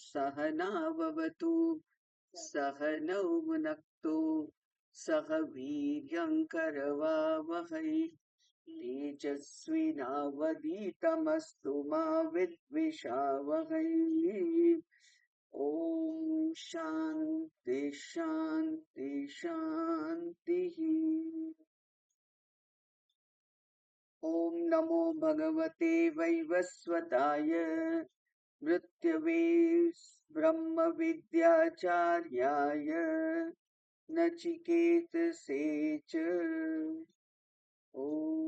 सहनाववतु सहनौ भुनक्तु सह वीर्यं करवावहै तेजस्विनावधीतमस्तु मा विद्विषावहै। ओम शांति शांति शांति। ओम नमो भगवते वैवस्वताय मृत्यवे ब्रह्म विद्याचार्याय नचिकेतसे च। ओम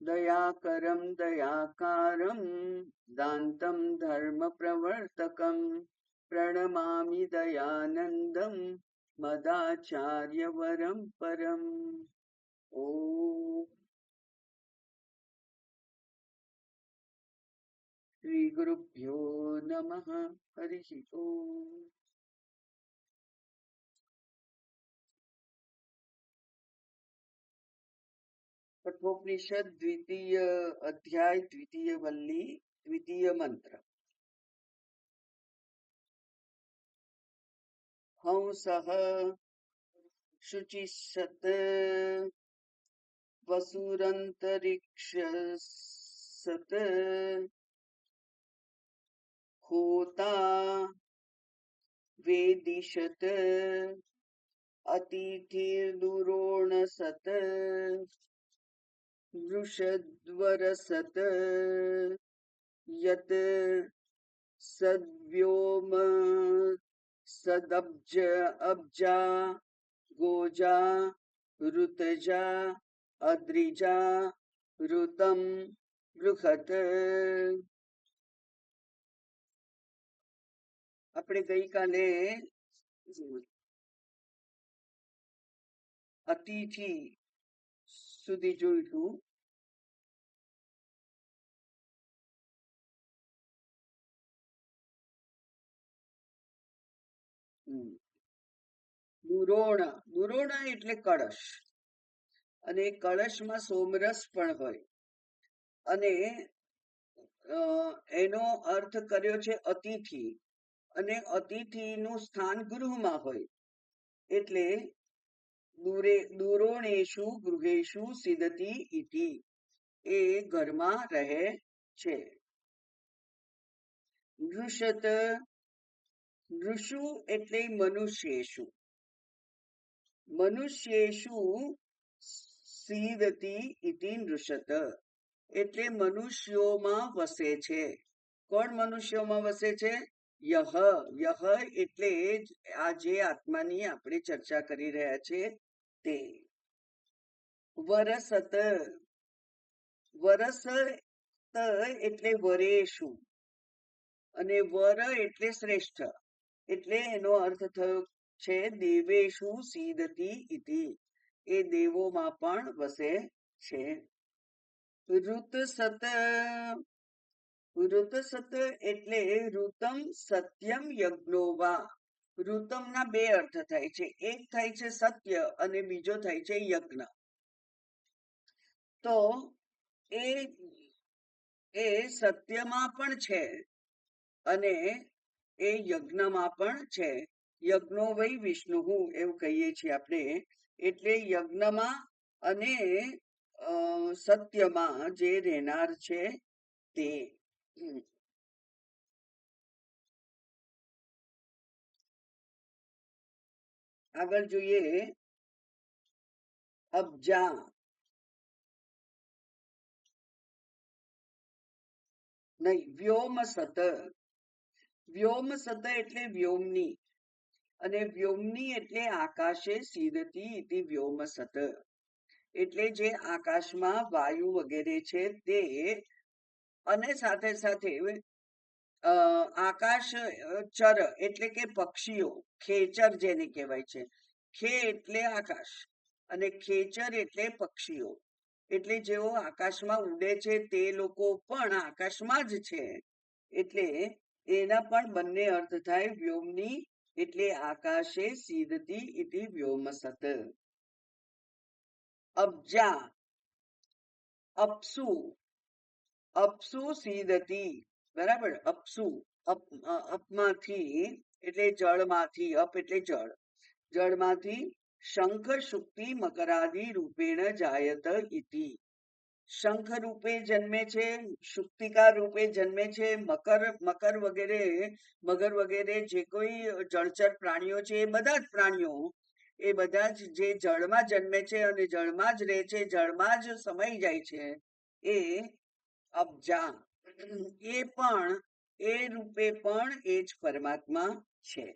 दयाकरं दयाकारं दान्तं धर्मप्रवर्तकं प्रणमामि दयानन्दं मदाचार्यवरं परम्। ओम श्री गुरुभ्यो नमः। हरिः ओम। कठोपनिषद द्वितीय अध्याय द्वितीय वल्ली द्वितीय मंत्र। हंसः शुचिषत् वसुरन्तरिक्षसत् होता वेदिशत् अतिथिर्दुरोणसत् वृषद्वरसत् यत् सद्व्योम सदब्ज अब्जा गोजा ऋतजा अद्रिजा ऋतम बृहत। આપણે ગઈકાલે અતિથિ સુધી જોયું. દુરોણ દુરોણ એટલે કળશ, અને કળશમાં સોમરસ પણ હોય, અને એનો અર્થ કર્યો છે અતિથિ, અને અતિથિનું સ્થાન ગૃહમાં હોય એટલે દુરોણેષુ ગૃહેષુ સિદતી ઇતિ, એ ઘરમાં રહે છે. નૃષત નૃષુ એટલે મનુષ્યેષુ, મનુષ્યેષુ સીદતી ઇતિ નૃષત એટલે મનુષ્યોમાં વસે છે. કોણ મનુષ્યોમાં વસે છે? યહ. યહ એટલે આ જે આત્માની આપણે ચર્ચા કરી રહ્યા છે તે. વરસત વરસ એટલે વરેશુ, અને વર એટલે શ્રેષ્ઠ, એટલે એનો અર્થ થયો છે દેવેશુ સીદતી ઇતિ, એ દેવોમાં પણ વસે છે. ઋતસત ઋતસત એટલે ઋતમ સત્યમ યજ્ઞો વા. ઋતમના બે અર્થ થાય છે, એક થાય છે સત્ય અને બીજો થાય છે યજ્ઞ. તો એ સત્યમાં પણ છે અને એ યજ્ઞમાં પણ છે. યજ્ઞો વૈ વિષ્ણુ એવું કહીએ છીએ આપણે, એટલે યજ્ઞમાં અને સત્યમાં જે રહેનાર છે તે. આગળ જોઈએ. અબજા નહીં, વ્યોમ સત. વ્યોમ સત એટલે વ્યોમની, અને વ્યોમની એટલે આકાશે સીદતી ઇતિ વ્યોમ સત, એટલે જે આકાશમાં વાયુ વગેરે છે તે, અને સાથે સાથે આકાશ ચર એટલે કે પક્ષીઓ, ખેચર જેને કહેવાય છે. ખે એટલે આકાશ અને ખેચર એટલે પક્ષીઓ, એટલે જેઓ આકાશમાં ઉડે છે તે લોકો પણ આકાશમાં જ છે, એટલે એના પણ બંને અર્થ થાય. વ્યોમની એટલે આકાશે સીદતી ઇતિ વ્યોમ સત. અબજા અપ્સુ અપસુ સીદતી, બરાબર. અપસુ, અપમાંથી એટલે જળમાંથી, અપ એટલે જળ, જળમાંથી શંખ શુક્તિ મકરાદિ રૂપેણ જાયત ઇતિ. શંખ રૂપે જન્મે છે, શુક્તિકા રૂપે જન્મે છે, મકર વગેરે, મગર વગેરે જે કોઈ જળચર પ્રાણીઓ છે, એ બધા જ પ્રાણીઓ, એ બધા જ જે જળમાં જન્મે છે અને જળમાં જ રહે છે, જળમાં જ સમાઈ જાય છે, એ અબજા, એ પણ, એ રૂપે પણ એ જ પરમાત્મા છે.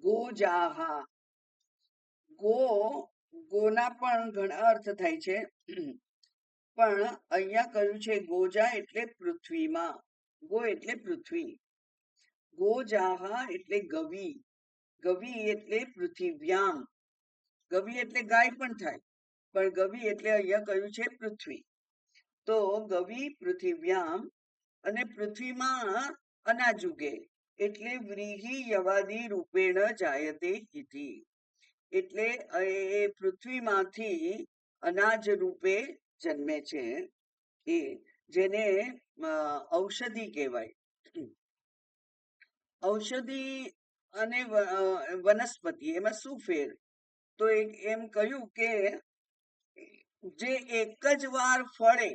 ગોજાહા, ગો, ગોના પણ ઘણા અર્થ થાય છે, પણ અહીંયા કહ્યું છે ગોજા એટલે પૃથ્વીમાં, ગો એટલે પૃથ્વી, ગોજાહા એટલે ગવી, ગવી એટલે પૃથિવ્યામ, ગવી એટલે ગાય પણ થાય, પણ ગવી એટલે અહીંયા કહ્યું છે પૃથ્વી. તો ગવી પૃથિવ્યામ, અને પૃથ્વીમાં અનાજ ઉગે એટલે વ્રીહી યવાદી રૂપેણ જાયતે ઇતિ, એટલે એ પૃથ્વીમાંથી અનાજ રૂપે જન્મે છે, એ જેને ઔષધિ કહેવાય. ઔષધિ અને વનસ્પતિ એમાં શું ફેર? તો એમ કહ્યું કે જે એક જ વાર ફળે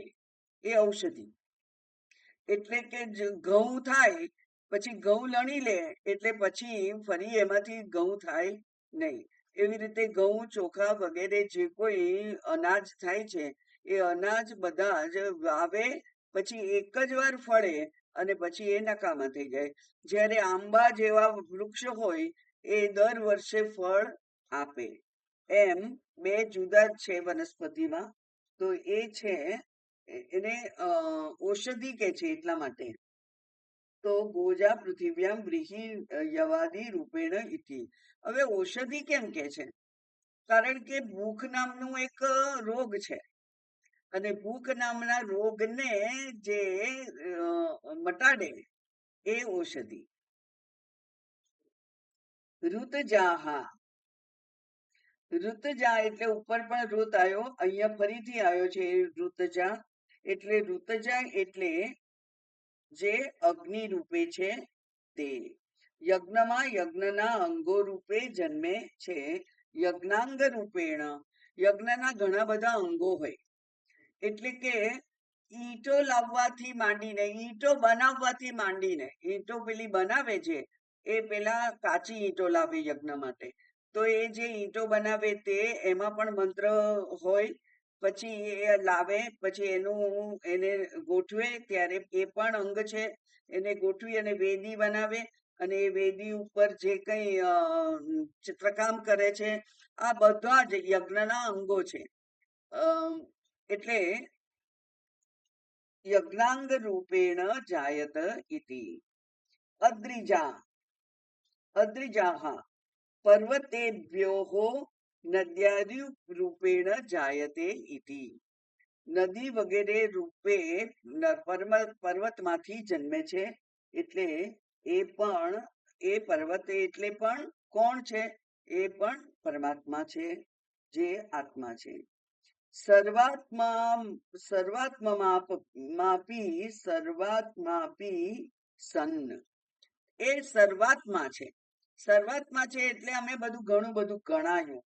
એ ઔષધિ, એટલે કે ઘઉં થાય પછી ઘઉં લણી લે એટલે પછી ફરી એમાંથી ઘઉં થાય નહીં. એવી રીતે ઘઉં, ચોખા વગેરે જે કોઈ અનાજ થાય છે, એ અનાજ બધા જ વાવે પછી એક જ વાર ફળે અને પછી એ નકામા થઈ જાય. જ્યારે આંબા જેવા વૃક્ષ હોય એ દર વર્ષે ફળ આપે, એમ બે જુદા જ છે વનસ્પતિમાં. તો એ છે, એને ઔષધિ કે છે એટલા માટે. તો ગોજા પૃથિવ્યામ વ્રીહી યવાદી રૂપેણ ઇતિ. હવે ઔષધિ કેમ કે છે? કારણ કે ભૂખ નામનું એક રોગ છે, અને ભૂખ નામના રોગને જે મટાડે એ ઔષધિ. ઋતજાહા, ઋતજા એટલે ઉપર પણ ઋત આવ્યો, અહીંયા ફરીથી આવ્યો છે ઋતજા. એટલે ઋતજા એટલે જે અગ્નિ રૂપે છે તે, યજ્ઞમાં યજ્ઞના અંગો રૂપે જન્મે છે, યજ્ઞાંગ રૂપેણ, યજ્ઞના ઘણા બધા અંગો હોય, એટલે કે ઈંટો લાવવાથી માંડીને, ઈંટો બનાવવાથી માંડીને, ઈંટો પેલી બનાવે છે એ પેલા કાચી ઈંટો લાવે યજ્ઞ માટે, તો એ જે ઈંટો બનાવે તે એમાં પણ મંત્ર હોય, પછી એ લાવે પછી એને ગોઠવે ત્યારે એ પણ અંગ છે, એને ગોઠવી અને વેદી બનાવે, અને એ વેદી ઉપર જે કંઈ ચિત્રકામ કરે છે, આ બધા જ યજ્ઞના અંગો છે. એટલે યજ્ઞાંગ રૂપેણ જાયત ઇતિ. અદ્રિજા, અદ્રિજાહા પર્વતેભ્યો નદ્યાદિ રૂપેણ જાયતે ઇતિ. નદી વગેરે રૂપે પર્વતમાંથી જન્મે છે, એટલે એ પણ, એ પર્વત એટલે પણ કોણ છે? એ પણ પરમાત્મા છે, જે આત્મા છે. સર્વાત્માપી સન્ન, એ સર્વાત્મા છે. સર્વાત્મા છે એટલે અમે બધું ઘણું બધું ગણાયું,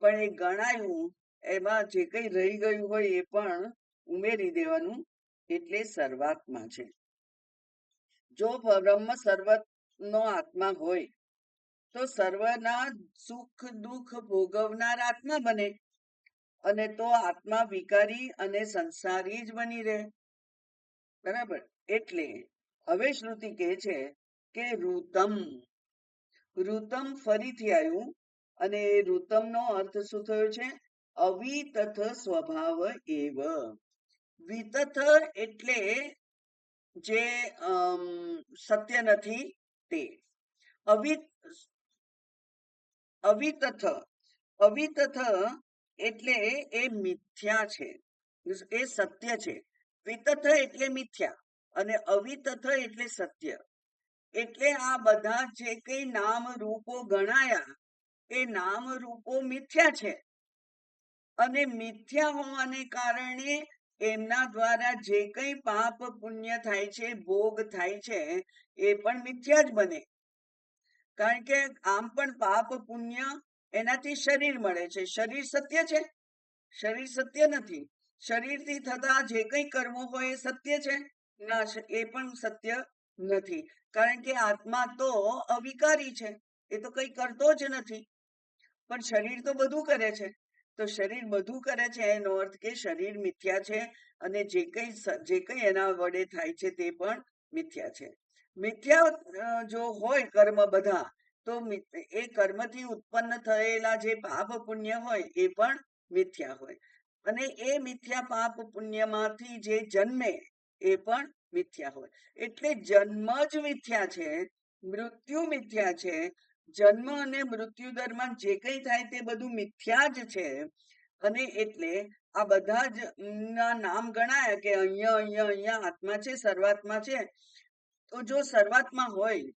પણ એ ગણાયું એમાં જે કંઈ રહી ગયું હોય એ પણ ઉમેરી દેવાનું, એટલે સર્વાત્મા છે. જો બ્રહ્મ સર્વનો આત્મા હોય તો સર્વના સુખ દુઃખ ભોગવનાર આત્મા બને, અને તો આત્મા વિકારી અને સંસારી જ બની રહે, બરાબર. એટલે હવે શ્રુતિ કહે છે કે ઋતમ, ઋતમ ફરીથી આવ્યું, અને ઋતમનો અર્થ શું થયો છે? અવિતથ સ્વભાવ એવ. વિતથ એટલે જે સત્ય નથી તે, અવિતથ, અવિતથ એટલે એ મિથ્યા છે, એ સત્ય છે. વિતથ એટલે મિથ્યા અને અવિતથ એટલે સત્ય. એટલે આ બધા જે કઈ નામ રૂપો ગણાયા એ નામ રૂપો મિથ્યા છે, અને મિથ્યા હોવાને કારણે એમના દ્વારા જે કંઈ પાપ પુણ્ય થાય છે, ભોગ થાય છે, એ પણ મિથ્યા જ બને. કારણ કે આમ પણ પાપ પુણ્ય એનાથી શરીર મળે છે. શરીર સત્ય છે? શરીર સત્ય નથી. શરીરથી થતા જે કંઈ કર્મો હોય એ સત્ય છે? ના, એ પણ સત્ય નથી. કારણ કે આત્મા તો અવિકારી છે, એ તો કંઈ કરતો જ નથી. પણ શરીર તો બધું કરે છે. તો શરીર બધું કરે છે એનો અર્થ કે શરીર મિથ્યા છે, અને જે કંઈ એના વડે થાય છે તે પણ મિથ્યા છે. મિથ્યા જો હોય કર્મ બધા, તો એ કર્મથી ઉત્પન્ન થયેલા જે પાપ પુણ્ય હોય એ પણ મિથ્યા હોય. અને એ મિથ્યા પાપ પુણ્યમાંથી જે જન્મે એ પણ મિથ્યા હોય. એટલે જન્મ જ મિથ્યા છે, મૃત્યુ મિથ્યા છે. જન્મ અને મૃત્યુ દરમિયાન જે કંઈ થાય તે બધું મિથ્યા જ છે. અને એટલે આ બધા જ ના નામ ગણાયા કે અહીંયા અહીંયા અહીંયા આત્મા છે, સર્વાત્મા છે. તો જો સર્વાત્મા હોય,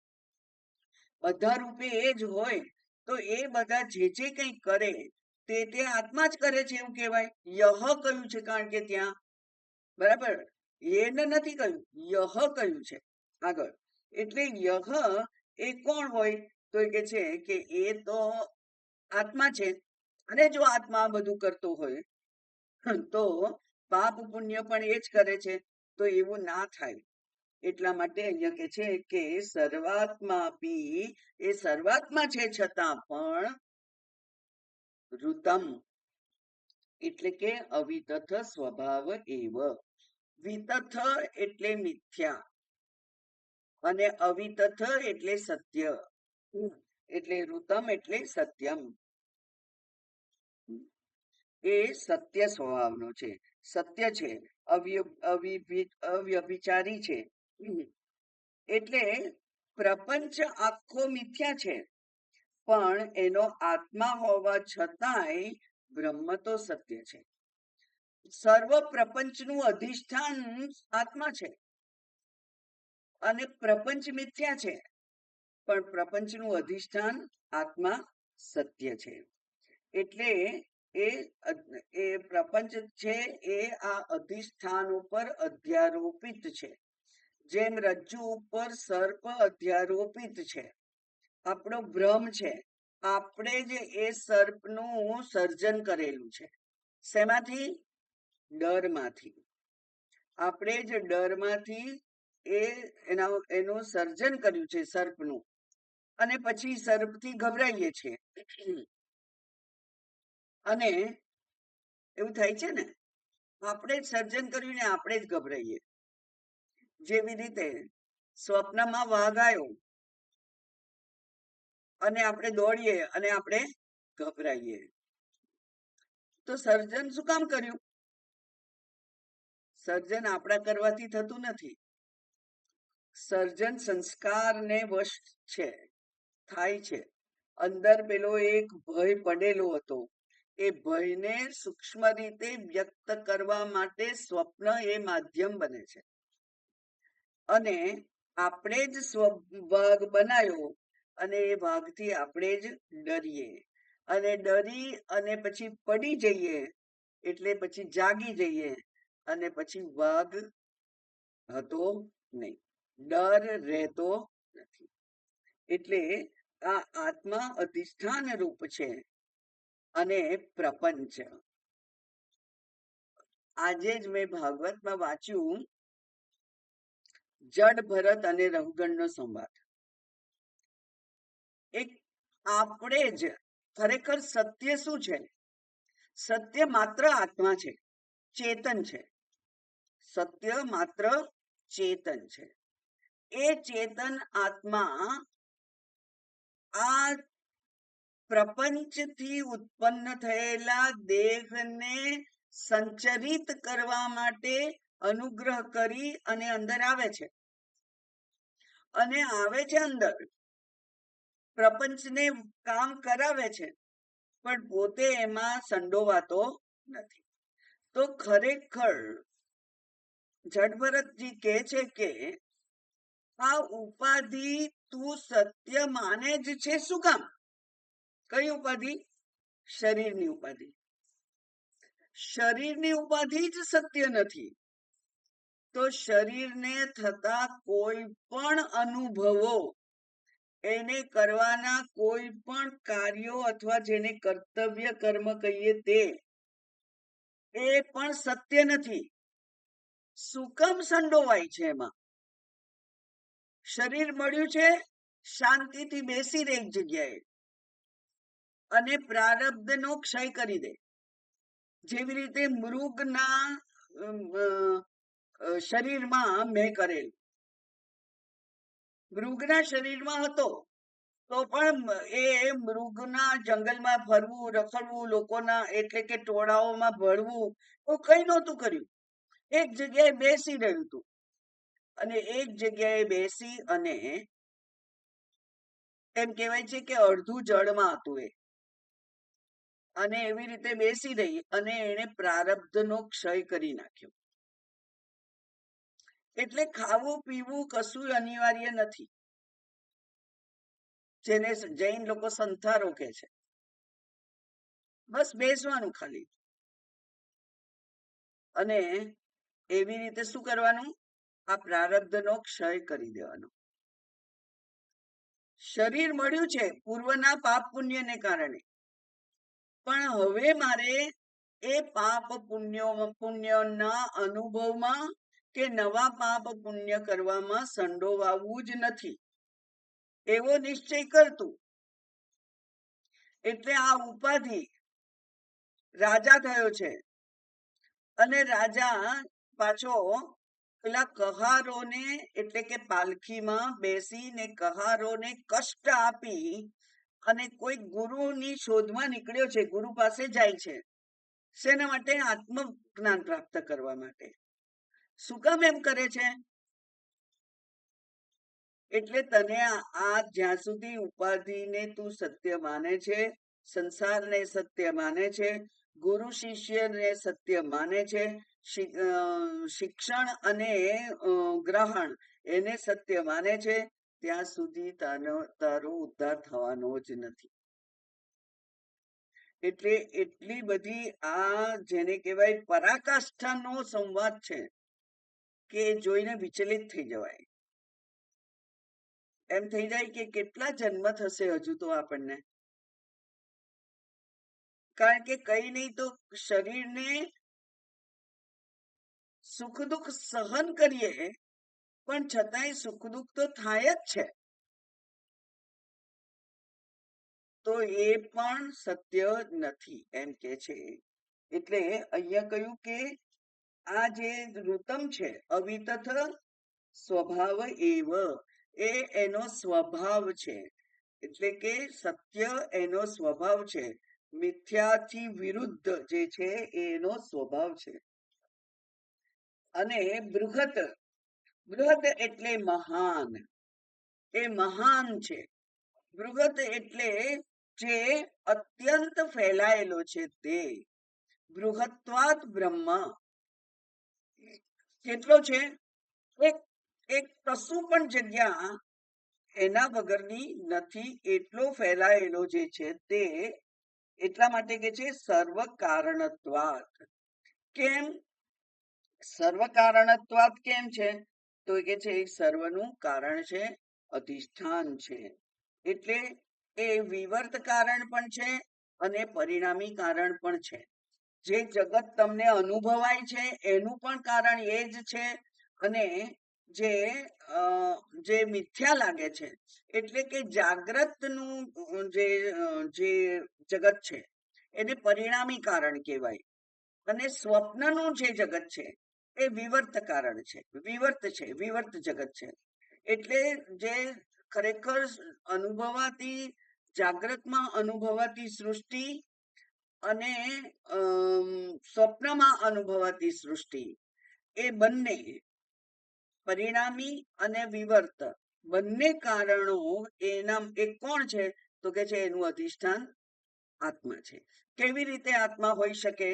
બધા રૂપે એ જ હોય, તો એ બધા જે કંઈ કરે તે આત્મા જ કરે છે એવું કહેવાય. યહ કહ્યું છે, કારણ કે ત્યાં બરાબર એને નથી કહ્યું, યહ કહ્યું છે આગળ. એટલે યહ એ કોણ હોય? તો કે છે કે એ તો આત્મા છે. અને જો આત્મા બધું કરતો હોય તો પાપ પુણ્ય પણ એ જ કરે છે. તો એવું ના થાય. એટલા માટે અહીંયા કે છે કે સર્વાત્મા પી, એ સર્વાત્મા છે છતાં પણ ઋતમ એટલે કે અવિતથ સ્વભાવ એવ. વિતથ એટલે મિથ્યા અને અવિતથ એટલે સત્ય. એટલે ઋતમ એટલે સત્યમ. એ સત્ય સ્વભાવનો છે, સત્ય છે, અવ્યભિચારી છે. એટલે પ્રપંચ આખો મિથ્યા છે, પણ એનો આત્મા હોવા છતાંય બ્રહ્મ તો સત્ય છે. સર્વ પ્રપંચનું અધિષ્ઠાન આત્મા છે, અને પ્રપંચ મિથ્યા છે, પણ પ્રપંચનું અધિષ્ઠાન આત્મા સત્ય છે. એટલે એ પ્રપંચ છે એ આ અધિષ્ઠાન ઉપર અધ્યારોપિત છે. જેમ રજ્જુ ઉપર સર્પ અધ્યારોપિત છે. આપણો ભ્રમ છે. આપણે જ એ સર્પનું સર્જન કરેલું છે. શેમાંથી? ડરમાંથી. આપણે જ ડરમાંથી એનું સર્જન કર્યું છે સર્પનું. અને પછી સર્પથી ગભરાઈએ છીએ. અને એવું થાય છે ને, આપણે જ સર્જન કર્યું ને આપણે જ ગભરાઈએ. જેવી રીતે સ્વપ્નમાં વાઘ આવ્યો અને આપણે દોડીએ અને આપણે ગભરાઈએ. તો સર્જન શું કામ કર્યું? સર્જન આપણા કરવાથી થતું નથી. સર્જન સંસ્કારને વશ છે, થાય છે. અંદર પેલો એક ભય પડેલો હતો, એ ભયને સૂક્ષ્મ રીતે વ્યક્ત કરવા માટે સ્વપ્ન એ માધ્યમ બને છે. અને આપણે જ વાઘ બનાવ્યો, અને એ વાઘથી આપણે જ ડરીએ, અને ડરી અને પછી પડી જઈએ, એટલે પછી જાગી જઈએ, અને પછી વાઘ હતો નહીં, ડર રહેતો નથી. એટલે આ આત્મા અધિષ્ઠાન રૂપ છે અને પ્રપંચ. આજે જ મેં ભાગવતમાં વાંચ્યું, જડ ભરત અને રઘુગણનો સંવાદ. એક આપણે જ ખરેખર સત્ય શું છે? સત્ય માત્ર આત્મા છે, ચેતન છે. સત્ય માત્ર ચેતન છે. એ ચેતન આત્મા આ પ્રપંચથી ઉત્પન્ન થયેલા દેહને સંચરિત કરવા માટે અનુગ્રહ કરી અને અંદર આવે છે. અને આવે છે અંદર, પ્રપંચને કામ કરાવે છે, પણ પોતે એમાં સંડોવાતો નથી. તો ખરેખર જડભરતજી કહે છે કે આ ઉપાધિ તું સત્ય માને જ છે. શું કામ? કઈ ઉપાધિ? શરીરની ઉપાધિ. શરીરની ઉપાધિ જ સત્ય નથી. તો શરીરને થતા કોઈ પણ અનુભવો, એને કરવાના કોઈ પણ કાર્યો અથવા જેને કર્તવ્ય કર્મ કહીએ તે, એ પણ સત્ય નથી. સુકમ સંડોવાય છે એમાં. શરીર મળ્યું છે, શાંતિથી બેસી રહે એક જગ્યાએ અને પ્રારબ્ધનો ક્ષય કરી દે. જેવી રીતે મૃગના શરીરમાં મેં કરેલ, મૃગના શરીરમાં હતો તો પણ એ મૃગના જંગલમાં ફરવું, રખડવું, લોકોના એટલે કે ટોળાઓમાં ભળવું, તો કઈ નહોતું કર્યું. એક જગ્યાએ બેસી રહ્યું હતું અને એક જગ્યાએ બેસી અને એમ કહેવાય છે કે અડધું જળમાં હતું એ, અને એવી રીતે બેસી રહી અને એને પ્રારબ્ધનો ક્ષય કરી નાખ્યો. એટલે ખાવું પીવું કશું અનિવાર્ય નથી, જેને જૈન લોકો સંથારો કહે છે. બસ બેસવાનું ખાલી, અને એવી રીતે શું કરવાનું? આ પ્રારબ્ધનો ક્ષય કરી દેવાનો. શરીર મળ્યું છે પૂર્વના પાપ પુણ્યને કારણે, પણ હવે મારે એ પાપ પુણ્યના અનુભવમાં કે નવા પાપ પુણ્ય કરવામાં સંડોવાવું જ નથી, એવો નિશ્ચય કરતું. એટલે આ ઉપાધિ રાજા થયો છે, અને રાજા પાછો પેલા કહારોને એટલે કે પાલખીમાં બેસીને કહારોને કષ્ટ આપી અને કોઈ ગુરુની શોધમાં નીકળ્યો છે, ગુરુ પાસે જાય છે. શેના માટે? આત્મજ્ઞાન પ્રાપ્ત કરવા માટે. શું કામ એમ કરે છે? એટલે તને આ જ્યાં સુધી ઉપાધિને તું સત્ય માને છે, સંસારને સત્ય માને છે, ગુરુ શિષ્યને સત્ય માને છે, શિક્ષણ અને ગ્રહણ એને સત્ય માને છે, ત્યાં સુધી તારો ઉદ્ધાર થવાનો જ નથી. એટલે એટલી બધી આ જેને કહેવાય પરાકાષ્ઠાનો સંવાદ છે કે જોઈને વિચલિત થઈ જવાય. એમ થઈ જાય કે કેટલા જન્મ થશે હજુ તો આપણને. કારણ કે કઈ નહીં તો શરીરને સુખ દુઃખ સહન કરીએ, પણ છતાંય સુખ દુઃખ તો થાય જ છે. તો એ પણ સત્ય નથી એમ કે છે. એટલે અહીંયા કહ્યું કે આ જે ઋતમ છે, અવિતથ સ્વભાવ એવ, એ એનો સ્વભાવ છે. એટલે કે સત્ય એનો સ્વભાવ છે, મિથ્યાથી વિરુદ્ધ જે છે એનો સ્વભાવ છે. અને બૃહત, બૃહત એટલે મહાન, એ મહાન છે. બૃહત એટલે જે અત્યંત ફેલાયેલો છે તે. બૃહત્વાત બ્રહ્મ કેટલો છે? એક કશું પણ જગ્યા એના વગરની નથી, એટલો ફેલાયેલો જે છે તે. એટલા માટે કે છે સર્વ કારણત્વાત. કેમ સર્વ કારણત્વાત કેમ છે? તો કે છે સર્વનું કારણ છે, અધિષ્ઠાન છે. એટલે એ વિવર્ત કારણ પણ છે અને પરિણામી કારણ પણ છે. જે જગત તમને અનુભવાય છે એનું પણ કારણ એ જ છે, અને જે મિથ્યા લાગે છે એટલે કે જાગ્રતનું જે જગત છે એને પરિણામી કારણ કહેવાય, અને સ્વપ્નનું જે જગત છે એ વિવર્ત કારણ છે, વિવર્ત છે, વિવર્ત જગત છે. એટલે જે ખરેખર અનુભવાતી, જાગ્રતમાં અનુભવાતી સૃષ્ટિ અને સ્વપ્નમાં અનુભવાતી સૃષ્ટિ, એ બંને પરિણામી અને વિવર્ત બંને કારણો એના એક કોણ છે? તો કે છે એનું અધિષ્ઠાન આત્મા છે. કેવી રીતે આત્મા હોઈ શકે?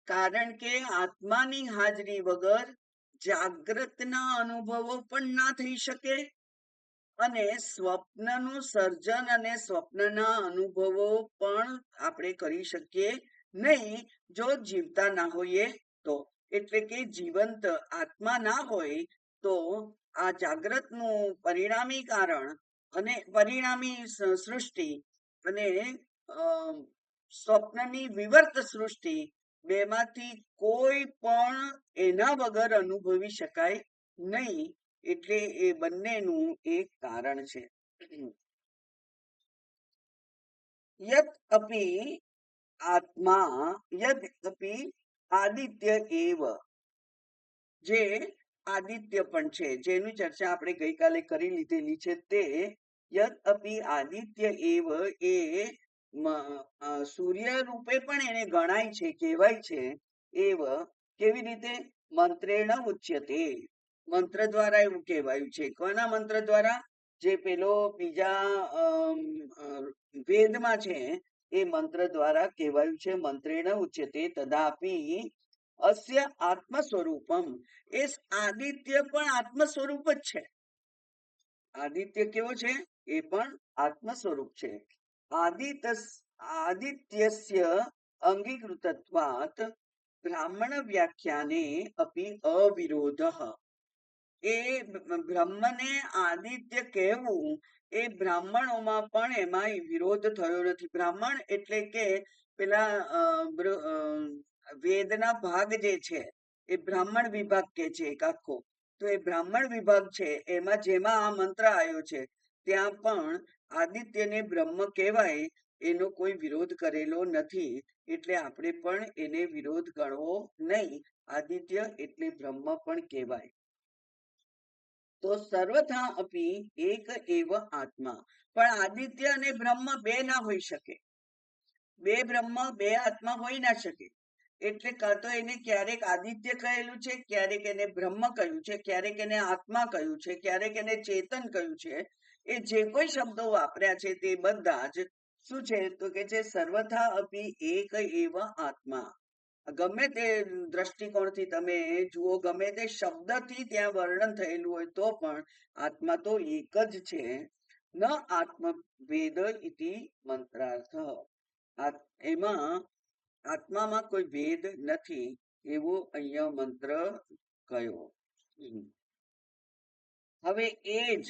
કારણ કે આત્માની હાજરી વગર જાગ્રતના અનુભવો પણ ના થઈ શકે, અને સ્વપ્નનું સર્જન અને સ્વપ્નના અનુભવો પણ આપણે કરી શકીએ નહીં જો જીવતા ના હોઈએ તો. એટલે કે જીવંત આત્મા ના હોય તો આ જાગ્રતનું પરિણામી કારણ અને પરિણામી સૃષ્ટિ અને સ્વપ્નની વિવર્ત સૃષ્ટિ બેમાંથી કોઈ પણ એના વગર અનુભવી શકાય નહીં. એટલે એ બંનેનું એક કારણ છે. યત અપી આત્મા યદ અપી આદિત્ય એવ, જે આદિત્ય પણ છે, જેની ચર્ચા આપણે ગઈકાલે કરી લીધેલી છે, તે યદ અપી આદિત્ય એવ એ સૂર્ય રૂપે પણ એને ગણાય છે, કહેવાય છે. એવ કેવી રીતે? મંત્રેણ ઉચ્યતે, મંત્ર દ્વારા એવું કહેવાયું છે. કોના મંત્ર દ્વારા? જે પેલો બીજા વેદમાં છે એ મંત્ર દ્વારા કહેવાયું છે. મંત્રેણ ઉચ્યતે તદાપી અસ્ય આત્મ સ્વરૂપમ, એ આદિત્ય પણ આત્મ સ્વરૂપ જ છે. આદિત્ય કેવો છે? એ પણ આત્મ સ્વરૂપ છે. આદિત્યસ્ય અંગીકૃતત્વાત બ્રાહ્મણ વ્યાખ્યાને અપી અવિરોધ, એ બ્રહ્મને આદિત્ય કહેવું એ બ્રાહ્મણોમાં પણ એમાં વિરોધ થયો નથી. બ્રાહ્મણ એટલે કે પેલા વેદના ભાગ જે છે એ બ્રાહ્મણ વિભાગ કે છે એક આખો. તો એ બ્રાહ્મણ વિભાગ છે એમાં જેમાં આ મંત્ર આવ્યો છે ત્યાં પણ આદિત્યને બ્રહ્મ કહેવાય એનો કોઈ વિરોધ કરેલો નથી. એટલે આપણે પણ એને વિરોધ ગણવો નહીં. આદિત્ય એટલે બ્રહ્મ પણ કહેવાય. તો સર્વથા અપી એક એવ આત્મા, પણ આદિત્ય અને બ્રહ્મ બે ના હોઈ શકે. બે બ્રહ્મ બે આત્મા હોઈ ના શકે. એટલે કાં તો એને ક્યારેક આદિત્ય કહેલું છે, ક્યારેક એને બ્રહ્મ કહ્યું છે, ક્યારેક એને આત્મા કહ્યું છે, ક્યારેક એને ચેતન કહ્યું છે. એ જે કોઈ શબ્દો વાપર્યા છે તે બધા જ શું છે? તો કે છે સર્વથા અપી એક એવ આત્મા. ગમે તે દ્રષ્ટિકોણથી તમે જુઓ, ગમે તે શબ્દથી ત્યાં વર્ણન થયેલું હોય તો પણ આત્મા તો એક જ છે. ન આત્મભેદ ઇતિ મંત્રાર્થ, એમાં આત્મામાં કોઈ ભેદ નથી એવો અહીંયા મંત્ર કયો. હવે એ જ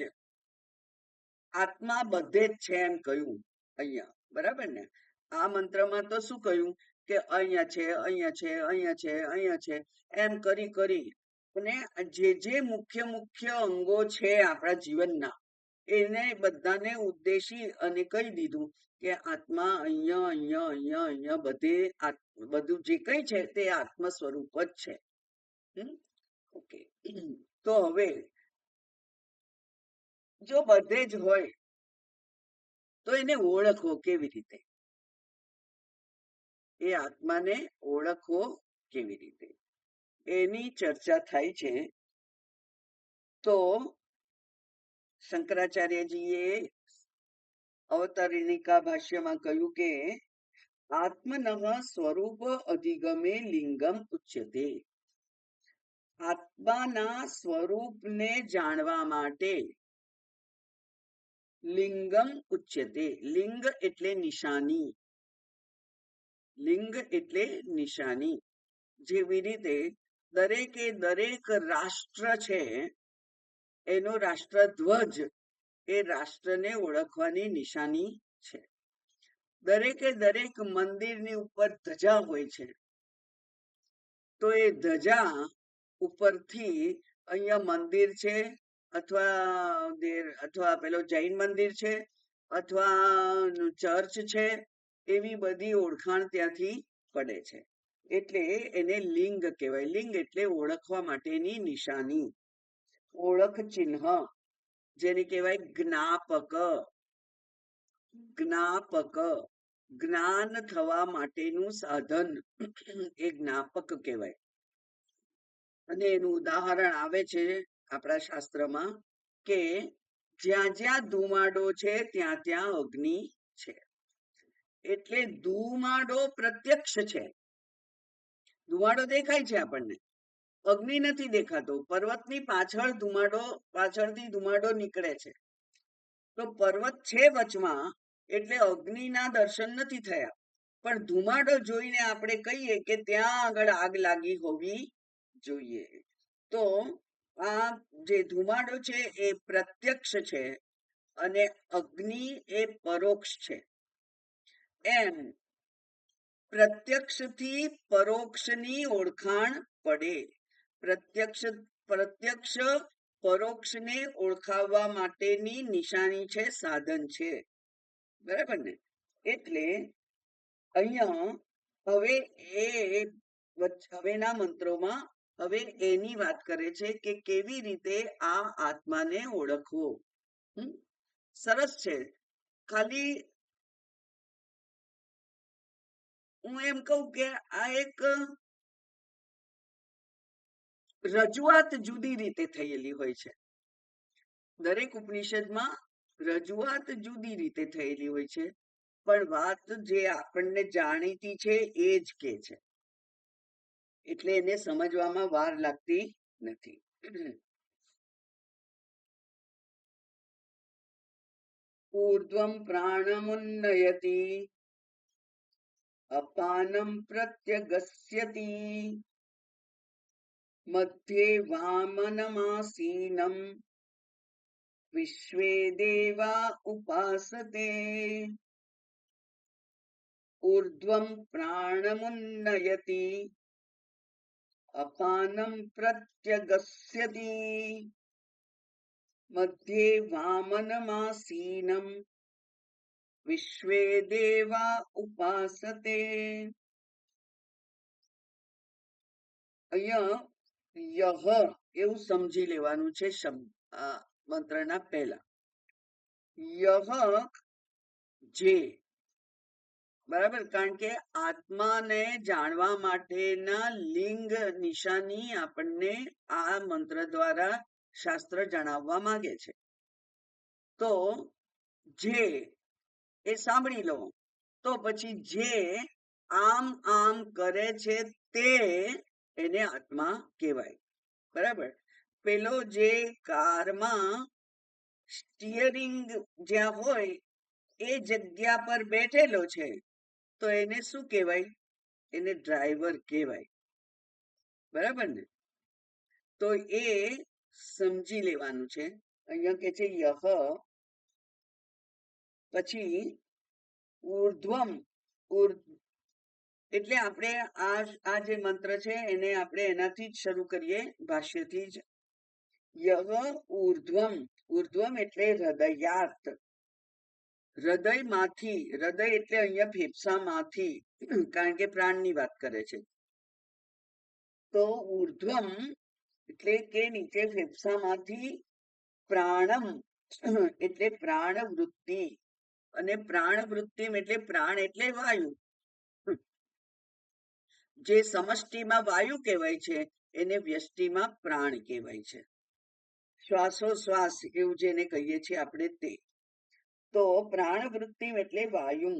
આત્મા બધે જ છે એમ કહ્યું અહીંયા, બરાબર ને? આ મંત્રમાં તો શું કહ્યું કે અહીંયા છે, અહીંયા છે, અહીંયા છે, અહીંયા છે, એમ કરી કરી અને જે જે મુખ્ય મુખ્ય અંગો છે આપણા જીવનના એને બધાને ઉદ્દેશી અને કહી દીધું કે આત્મા અહીંયા અહીંયા અહીંયા અહીંયા બધે બધું જે કઈ છે તે આત્મ સ્વરૂપ જ છે. ઓકે, તો હવે જો બધે જ હોય તો એને ઓળખવો કેવી રીતે? એ આત્માને ઓળખવો કેવી રીતે એની ચર્ચા થાય છે. તો શંકરાચાર્યજીએ અવતરણિકા ભાષ્યમાં કહ્યું કે આત્મનઃ સ્વરૂપ અધિગમે લિંગમ ઉચ્યતે, આત્માના સ્વરૂપને જાણવા માટે લિંગમ ઉચ્યતે. લિંગ એટલે નિશાની, લિંગ એટલે નિશાની. જેવી રીતે દરેકે દરેક રાષ્ટ્ર છે એનો રાષ્ટ્રધ્વજ એ રાષ્ટ્રને ઓળખવાની નિશાની છે. દરેકે દરેક મંદિરની ઉપર ધજા હોય છે તો એ ધજા ઉપરથી અહીંયા મંદિર છે અથવા પેલો જૈન મંદિર છે અથવા ચર્ચ છે એવી બધી ઓળખાણ ત્યાંથી પડે છે. એટલે એને લિંગ કહેવાય. લિંગ એટલે ઓળખવા માટેની નિશાની, ઓળખ ચિહ્ન, જેને કહેવાય જ્ઞાપક. જ્ઞાપક જ્ઞાન થવા માટેનું સાધન એ જ્ઞાપક કહેવાય. અને એનું ઉદાહરણ આવે છે આપણા શાસ્ત્રમાં કે જ્યાં જ્યાં ધુમાડો છે ત્યાં ત્યાં અગ્નિ છે. એટલે ધુમાડો પ્રત્યક્ષ છે. ધુમાડો દેખાય છે આપણને, અગ્નિ નથી દેખાતો. પર્વતની પાછળથી ધુમાડો નીકળે છે તો પર્વત છે વચમાં એટલે અગ્નિના દર્શન નથી થયા, પણ ધુમાડો જોઈને આપણે કહીએ કે ત્યાં આગળ આગ લાગી હોવી જોઈએ. તો આ જે ધુમાડો છે એ પ્રત્યક્ષ છે અને અગ્નિ એ પરોક્ષ છે. એમ પ્રત્યક્ષથી પરોક્ષની ઓળખાણ પડે. પ્રત્યક્ષ પરોક્ષને ઓળખાવવા માટેની નિશાની છે, સાધન છે. બરાબર ને? એટલે અહીંયા હવે હવેના મંત્રોમાં હવે એની વાત કરે છે કે કેવી રીતે આ આત્માને ઓળખવો. સરસ છે. ખાલી હું એમ કહું કે આ એક રજૂઆત જુદી રીતે થયેલી હોય છે. દરેક ઉપનિષદમાં રજૂઆત જુદી રીતે થયેલી હોય છે, પણ વાત જે આપણને જાણીતી છે એ જ કે છે, એટલે એને સમજવામાં વાર લાગતી નથી. ઊર્ધ્વં પ્રાણમુન્નયતિ અપાનમ પ્રત્યગસ્યતિ મધ્યે વામનમાસીનમ વિશ્વે દેવા ઉપાસતે. ઊર્ધ્વં પ્રાણમુન્નયતિ અપાનમ પ્રત્યગસ્યતિ મધ્યે વામનમાસીનમ વિશ્વે દેવા ઉપાસતે. અહીંયા યહ એવું સમજી લેવાનું છે મંત્રના પહેલા. યહ જે, બરાબર, કારણ કે આત્માને જાણવા માટેના લિંગ નિશાની આપણને આ મંત્ર દ્વારા શાસ્ત્ર જણાવવા માંગે છે. તો જે એ સાંભળી લો. તો પછી જે આમ આમ કરે છે તે એને આત્મા કહેવાય. બરાબર. પેલો જે કારમાં સ્ટીયરિંગ જ્યાં હોય એ જગ્યા પર બેઠેલો છે તો એને શું કહેવાય? એને ડ્રાઈવર કહેવાય. બરાબર ને? તો એ સમજી લેવાનું છે. અહીંયા કે છે યહ, પછી ઊર્ધ્વમ. એટલે આપણે આ જે મંત્ર છે એને આપણે એનાથી જ શરૂ કરીએ, ભાષ્યથી જ. યહ ઊર્ધ્વમ. ઊર્ધ્વમ એટલે હૃદયાર્થ. હૃદયમાંથી, હૃદય એટલે અહીંયા ફેફસામાંથી, કારણ કે પ્રાણની વાત કરે છે. તો ઊર્ધ્વમ એટલે કે નીચે ફેફસામાંથી, પ્રાણમ એટલે પ્રાણ વૃત્તિ, અને પ્રાણ વૃત્તિ એટલે પ્રાણ એટલે વાયુ. જે સમષ્ટિમાં વાયુ કહેવાય છે એને વ્યષ્ટિમાં પ્રાણ કહેવાય છે. શ્વાસોશ્વાસ એવું જેને કહીએ છીએ આપણે તે. તો પ્રાણ વૃત્તિ એટલે વાયુ,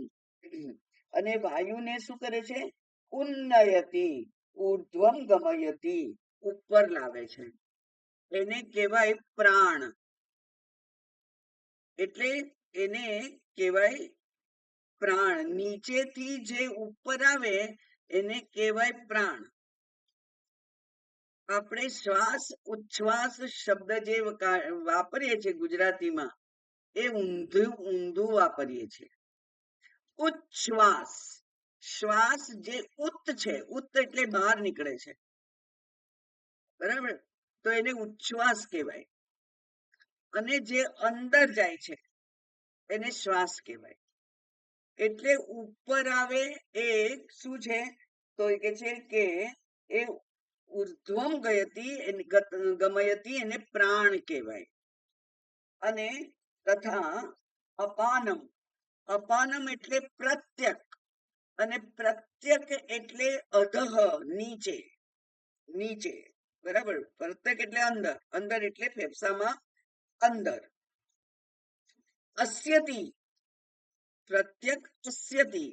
અને વાયુને શું કરે છે? ઉન્નયતિ, ઊર્ધ્વમ ગમયતિ, ઉપર લાવે છે. એને કહેવાય પ્રાણ. એટલે એને કહેવાય પ્રાણ. નીચેથી જે ઉપર આવે એને કહેવાય પ્રાણ. આપણે શ્વાસ ઉચ્છ્વાસ શબ્દ જે વાપરીએ છીએ ગુજરાતીમાં એ ઊંધું વાપરીએ છીએ. ઉચ્છ્વાસ, શ્વાસ જે ઉત્ત છે, ઉત્ત એટલે બહાર નીકળે છે, બરાબર, તો એને ઉચ્છ્વાસ કહેવાય. અને જે અંદર જાય છે એને શ્વાસ કહેવાય. એટલે ઉપર આવે એ શું છે? તો એ કે છે કે એ ઉર્ધ્વમ ગમયતી એને પ્રાણ કહેવાય. અને તથા અપાનમ, અપાનમ એટલે પ્રત્યક, અને પ્રત્યક એટલે અધઃ, નીચે, નીચે. બરાબર. પ્રત્યક એટલે અંદર, અંદર એટલે ફેફસામાં અંદર. અસ્યતિ, પ્રત્યક અસ્યતિ.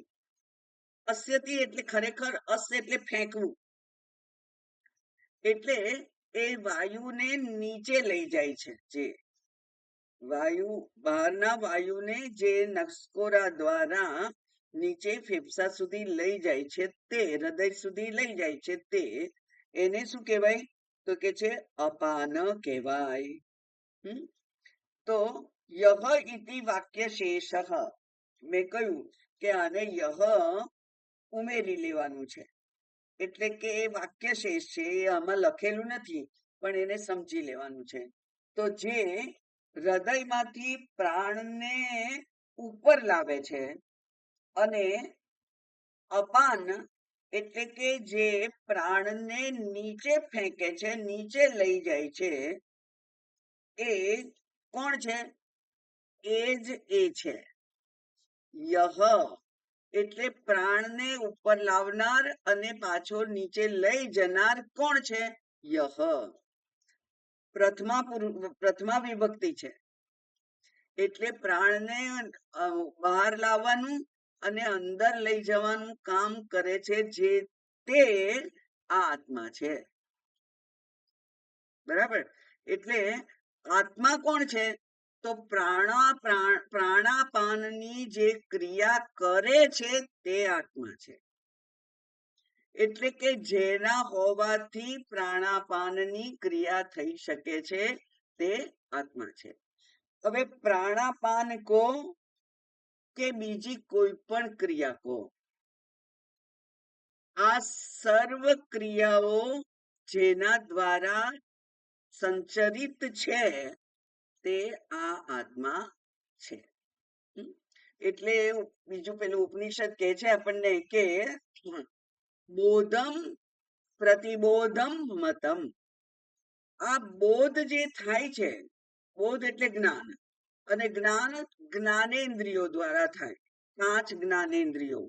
અસ્યતિ એટલે ખરેખર અસ એટલે ફેંકવું, એટલે એ વાયુને નીચે લઈ જાય છે. જે વાયુ, બહારના વાયુને જે નસકોરા દ્વારા નીચે ફેફસા સુધી લઈ જાય છે તે, હૃદય સુધી લઈ જાય છે તે, એને શું કહેવાય? તો કે છે અપાન કહેવાય. તો યહ ઇતિ વાક્ય શેષ, મેં કહ્યું કે આને યહ ઉમેરી લેવાનું છે, એટલે કે એ વાક્ય શેષ છે, એ આમાં લખેલું નથી પણ એને સમજી લેવાનું છે. તો જે હૃદયમાંથી પ્રાણને ઉપર લાવે છે અને અપાન એટલે કે જે પ્રાણને નીચે ફેંકે છે, નીચે લઈ જાય છે, એ કોણ છે? એ જ એ છે. યહ એટલે પ્રાણને ઉપર લાવનાર અને પાછો નીચે લઈ જનાર કોણ છે? યહ. પ્રથમા વિભક્તિ છે, એટલે પ્રાણને બહાર લાવવાનું અને અંદર લઈ જવાનું કામ કરે છે જે તે આ આત્મા છે. બરાબર? એટલે આત્મા કોણ છે? તો પ્રાણાપાનની જે ક્રિયા કરે છે તે આત્મા છે. એટલે કે જેના હોવાથી પ્રાણાપાનની ક્રિયા થઈ શકે છે તે આત્મા છે. હવે પ્રાણાપાન કો કે બીજી કોઈ પણ ક્રિયા કો, આ સર્વ ક્રિયાઓ જેના દ્વારા સંચરિત છે તે આ આત્મા છે. એટલે બીજું પેલું ઉપનિષદ કહે છે આપણને કે બોધમ પ્રતિબોધમ મતમ, આ બોધ જે થાય છે, બોધ એટલે જ્ઞાન, અને જ્ઞાન જ્ઞાનેન્દ્રિયો દ્વારા થાય. 5 જ્ઞાનેન્દ્રિયો,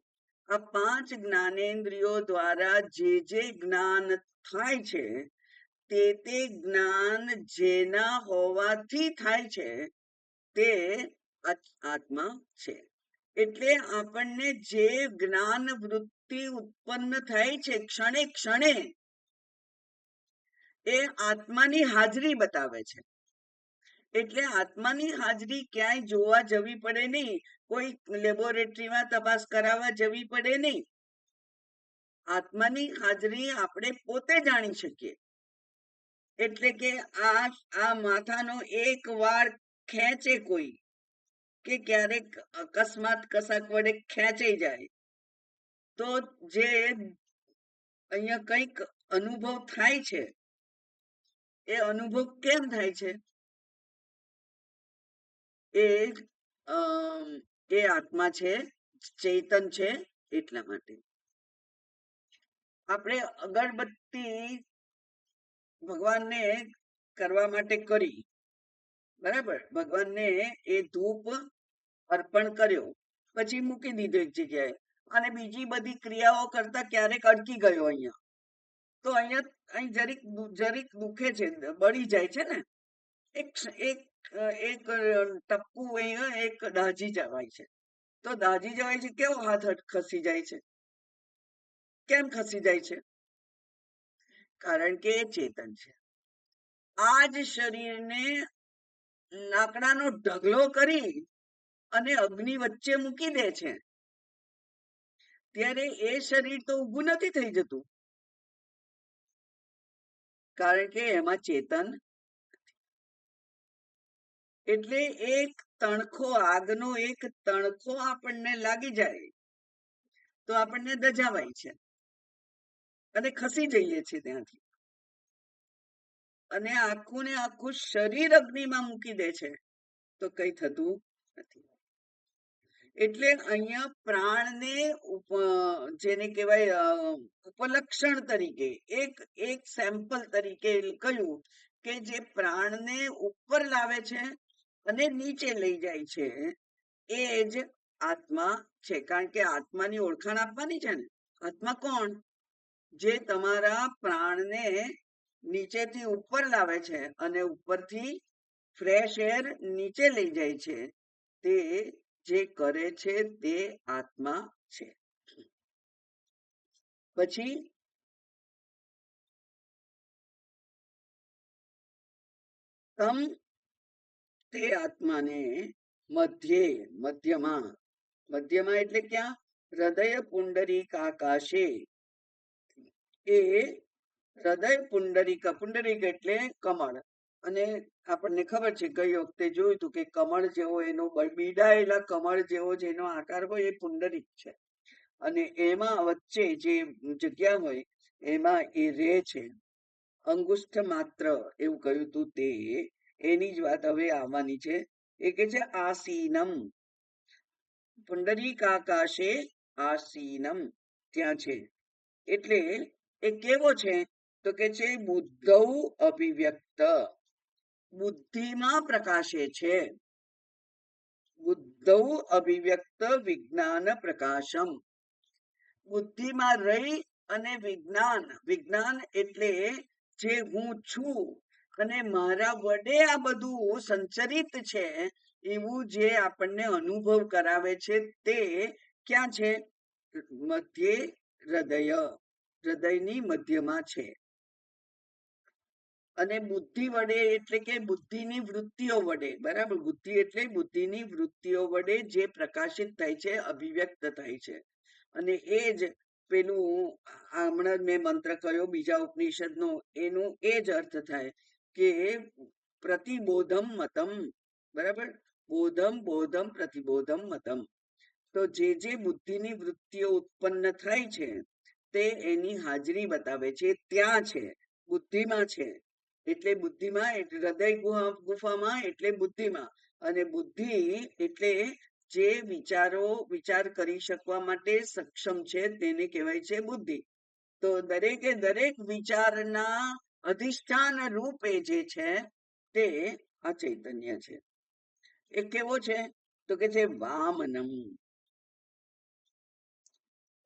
આ 5 જ્ઞાનેન્દ્રિયો દ્વારા જે જ્ઞાન થાય છે તે જ્ઞાન જેના હોવાથી થાય છે તે આત્મા છે. એટલે આપણને જે જ્ઞાન વૃત્તિ ઉત્પન્ન થાય છે ક્ષણે ક્ષણે, એ આત્માની હાજરી બતાવે છે. એટલે આત્માની હાજરી ક્યાંય જોવા જવી પડે નહીં, કોઈ લેબોરેટરીમાં તપાસ કરાવવા જવી પડે નહીં. આત્માની હાજરી આપણે પોતે જાણી શકીએ. એટલે કે આ માથાનો એક વાળ ખેંચે કોઈ, કે ક્યારેક અકસ્માત કશાક વડે ખેંચાઈ જાય, તો જે અહીંયા કંઈક અનુભવ થાય છે, એ અનુભવ કેમ થાય છે? એ આત્મા છે, ચેતન છે, એટલા માટે. આપણે અગરબત્તી ભગવાનને કરવા માટે કરી, બરાબર, ભગવાનને એ ધૂપ અર્પણ કર્યો, પછી મૂકી દીધો એક જગ્યાએ, અને બીજી બધી ક્રિયાઓ કરતા ક્યારેક અટકી ગયો અહીંયા, તો અહીં જરીક દુખે છે, બળી જાય છે ને, એક ટપકું એક દાજી જવાય છે. તો દાજી જવાય છે, કેવો હાથ ખસી જાય છે? કેમ ખસી જાય છે? કારણ કે એ ચેતન છે. આ જ શરીરને લાકડાનો ઢગલો કરી અને અગ્નિ વચ્ચે મૂકી દે છે, ત્યારે એ શરીર તો ઊભું નથી થઈ જતું, કારણ કે એમાં ચેતન. એટલે એક તણખો, આગનો એક તણખો આપણને લાગી જાય તો આપણને દજાવાય છે અને ખસી જઈએ છીએ ત્યાંથી, અને આખું ને આખું શરીર અગ્નિમાં મૂકી દે છે તો કઈ થતું નથી. એટલે અહીંયા પ્રાણને જેને કહેવાય ઉપલક્ષણ તરીકે, એક સેમ્પલ તરીકે કહ્યું કે જે પ્રાણને ઉપર લાવે છે અને નીચે લઈ જાય છે, એ જ આત્મા છે. કારણ કે આત્માની ઓળખાણ આપવાની છે ને. આત્મા કોણ? જે તમારા પ્રાણને નીચેથી ઉપર લાવે છે અને ઉપરથી ફ્રેશ એર નીચે લઈ જાય છે, તે જે કરે છે તે આત્મા છે. પછી તમ તે આત્માને મધ્યમાં એટલે ક્યાં? હૃદય પુંડરીકાકાશે એ હૃદય પુંડરીક, પુંડરીક એટલે કમળ. અને આપણને ખબર છે ગઈ વખતે જોયું હતું કે કમળ જેવો એનો બીડાયેલા કમળ જેવો જેનો આકાર હોય એ પુંડરીક છે. અને એમાં વચ્ચે જે જગ્યા હોય એમાં એ રહે છે. અંગુષ્ઠ માત્ર એવું કહ્યું હતું તે એની જ વાત હવે આવવાની છે. એ કે છે આસીનમ, પુંડરીકાકાશે આસીનમ, ત્યાં છે. એટલે એ કેવો છે તો કે છે બુદ્ધૌ અભિવ્યક્ત, બુદ્ધિમાં પ્રકાશે છે. બુદ્ધૌ અભિવ્યક્ત વિજ્ઞાન પ્રકાશમ, બુદ્ધિમાં રહી અને વિજ્ઞાન, વિજ્ઞાન એટલે જે હું છું અને મારા વડે આ બધું સંચરિત છે એવું જે આપણને અનુભવ કરાવે છે તે ક્યાં છે? મધ્ય હૃદય, હૃદયની મધ્યમાં છે. અને બુદ્ધિ વડે એટલે કે બુદ્ધિની વૃત્તિઓ વડે, બરાબર, બુદ્ધિ એટલે બુદ્ધિની વૃત્તિઓ વડે જે પ્રકાશિત થાય છે, અભિવ્યક્ત થાય છે. અને એ જ પેલું હમણાં મેં મંત્ર કયો બીજા ઉપનિષદનો, એનું એ જ અર્થ થાય કે પ્રતિબોધમ મતમ, બરાબર, બોધમ બોધમ પ્રતિબોધમ મતમ. તો જે બુદ્ધિની વૃત્તિઓ ઉત્પન્ન થાય છે તે એની હાજરી બતાવે છે, ત્યાં છે, બુદ્ધિમાં છે. એટલે બુદ્ધિમાં, હૃદય ગુફામાં એટલે બુદ્ધિમાં. અને બુદ્ધિ એટલે જે વિચારો વિચાર કરી શકવા માટે સક્ષમ છે તેને કહેવાય છે બુદ્ધિ. તો દરેકે દરેક વિચારના અધિષ્ઠાન રૂપે જે છે તે આ ચૈતન્ય છે. એ કેવો છે તો કે છે વામનમ.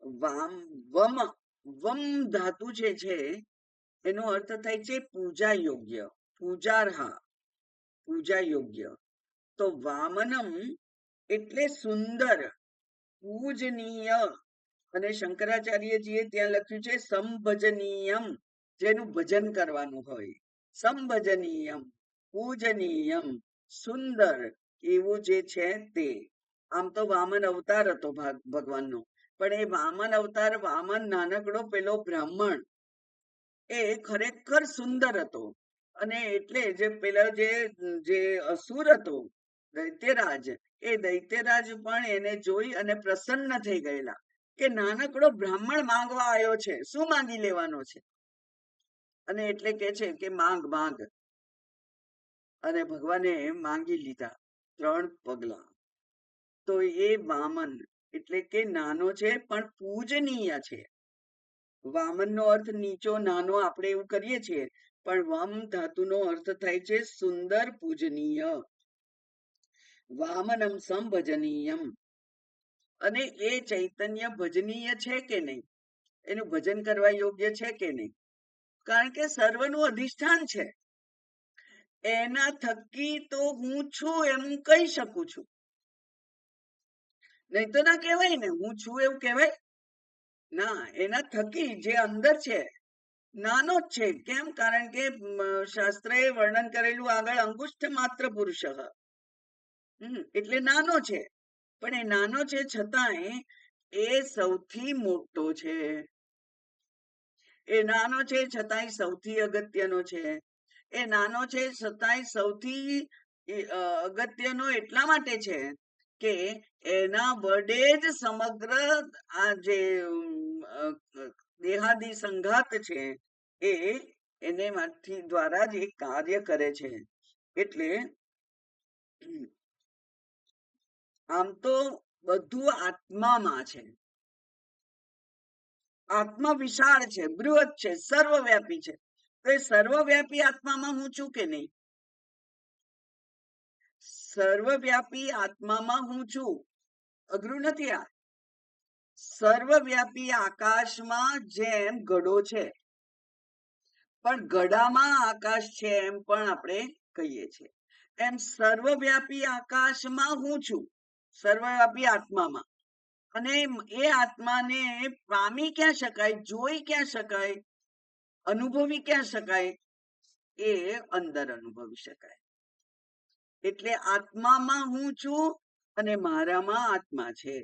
વામ, વમ, વમ ધાતુ છે એનો અર્થ થાય છે પૂજા યોગ્ય, પૂજાર્હા, પૂજા યોગ્ય. તો વામનમ એટલે સુંદર, પૂજનીય. અને શંકરાચાર્યજીએ ત્યાં લખ્યું છે સંભજનીયમ, જેનું ભજન કરવાનું હોય. સંભજનીયમ, પૂજનીયમ, સુંદર એવું જે છે તે. આમ તો વામન અવતાર હતો ભગવાનનો, પણ એ વામન અવતાર, વામન નાનકડો પેલો બ્રાહ્મણ એ ખરેખર સુંદર હતો. અને એટલે જે પેલા જે અસુર હતો દૈત્યરાજ, એ દૈત્યરાજ પણ એને જોઈ અને પ્રસન્ન થઈ ગયેલા કે નાનકડો બ્રાહ્મણ માંગવા આવ્યો છે, શું માંગી લેવાનો છે? અને એટલે કે છે કે માંગ માંગ. અને ભગવાને માંગી લીધા 3 પગલા. તો એ વામન એટલે કે નાનો છે પણ પૂજનીય છે. વામનનો અર્થ નીચો, નાનો આપણે એવું કરીએ છીએ, પણ વમ ધાતુનો અર્થ થાય છે સુંદર, પૂજનીય. વામનમ સંભજનીયમ. અને એ ચૈતન્ય ભજનીય છે કે નહીં? એનું ભજન કરવા યોગ્ય છે કે નહીં? કારણ કે સર્વનું અધિષ્ઠાન છે. એના થકી તો હું છું એમ કહી શકું છું. નહીં તો ના કહેવાય ને, હું છું એવું કહેવાય ના. એના થકી જે અંદર છે નાનો જ છે. કેમ? કારણ કે શાસ્ત્રએ વર્ણન કરેલું આગળ અંગુષ્ઠ માત્ર પુરુષ, એટલે નાનો છે. પણ એ નાનો છે છતાંય એ સૌથી મોટો છે. એ નાનો છે છતાંય સૌથી અગત્યનો છે. એ નાનો છે છતાંય સૌથી અગત્યનો એટલા માટે છે કે એના વડે જ સમગ્ર આ જે દેહાદી સંઘાત છે એ એને માંથી દ્વારા જ એ કાર્ય કરે છે. એટલે આમ તો બધું આત્મામાં છે. આત્મા વિશાળ છે, બૃહદ છે, સર્વવ્યાપી છે. તો એ સર્વવ્યાપી આત્મામાં હું છું કે નહીં? સર્વવ્યાપી આત્મામાં હું છું. અઘરું નથી આ. સર્વવ્યાપી આકાશમાં જેમ ઘડો છે, પણ ઘડામાં આકાશ છે એમ પણ આપણે કહીએ છીએ. એમ સર્વવ્યાપી આકાશમાં હું છું, સર્વવ્યાપી આત્મામાં. અને એ આત્માને પામી ક્યાં શકાય, જોઈ ક્યાં શકાય, અનુભવી ક્યાં શકાય? એ અંદર અનુભવી શકાય. એટલે આત્મામાં હું છું અને મારામાં આત્મા છે.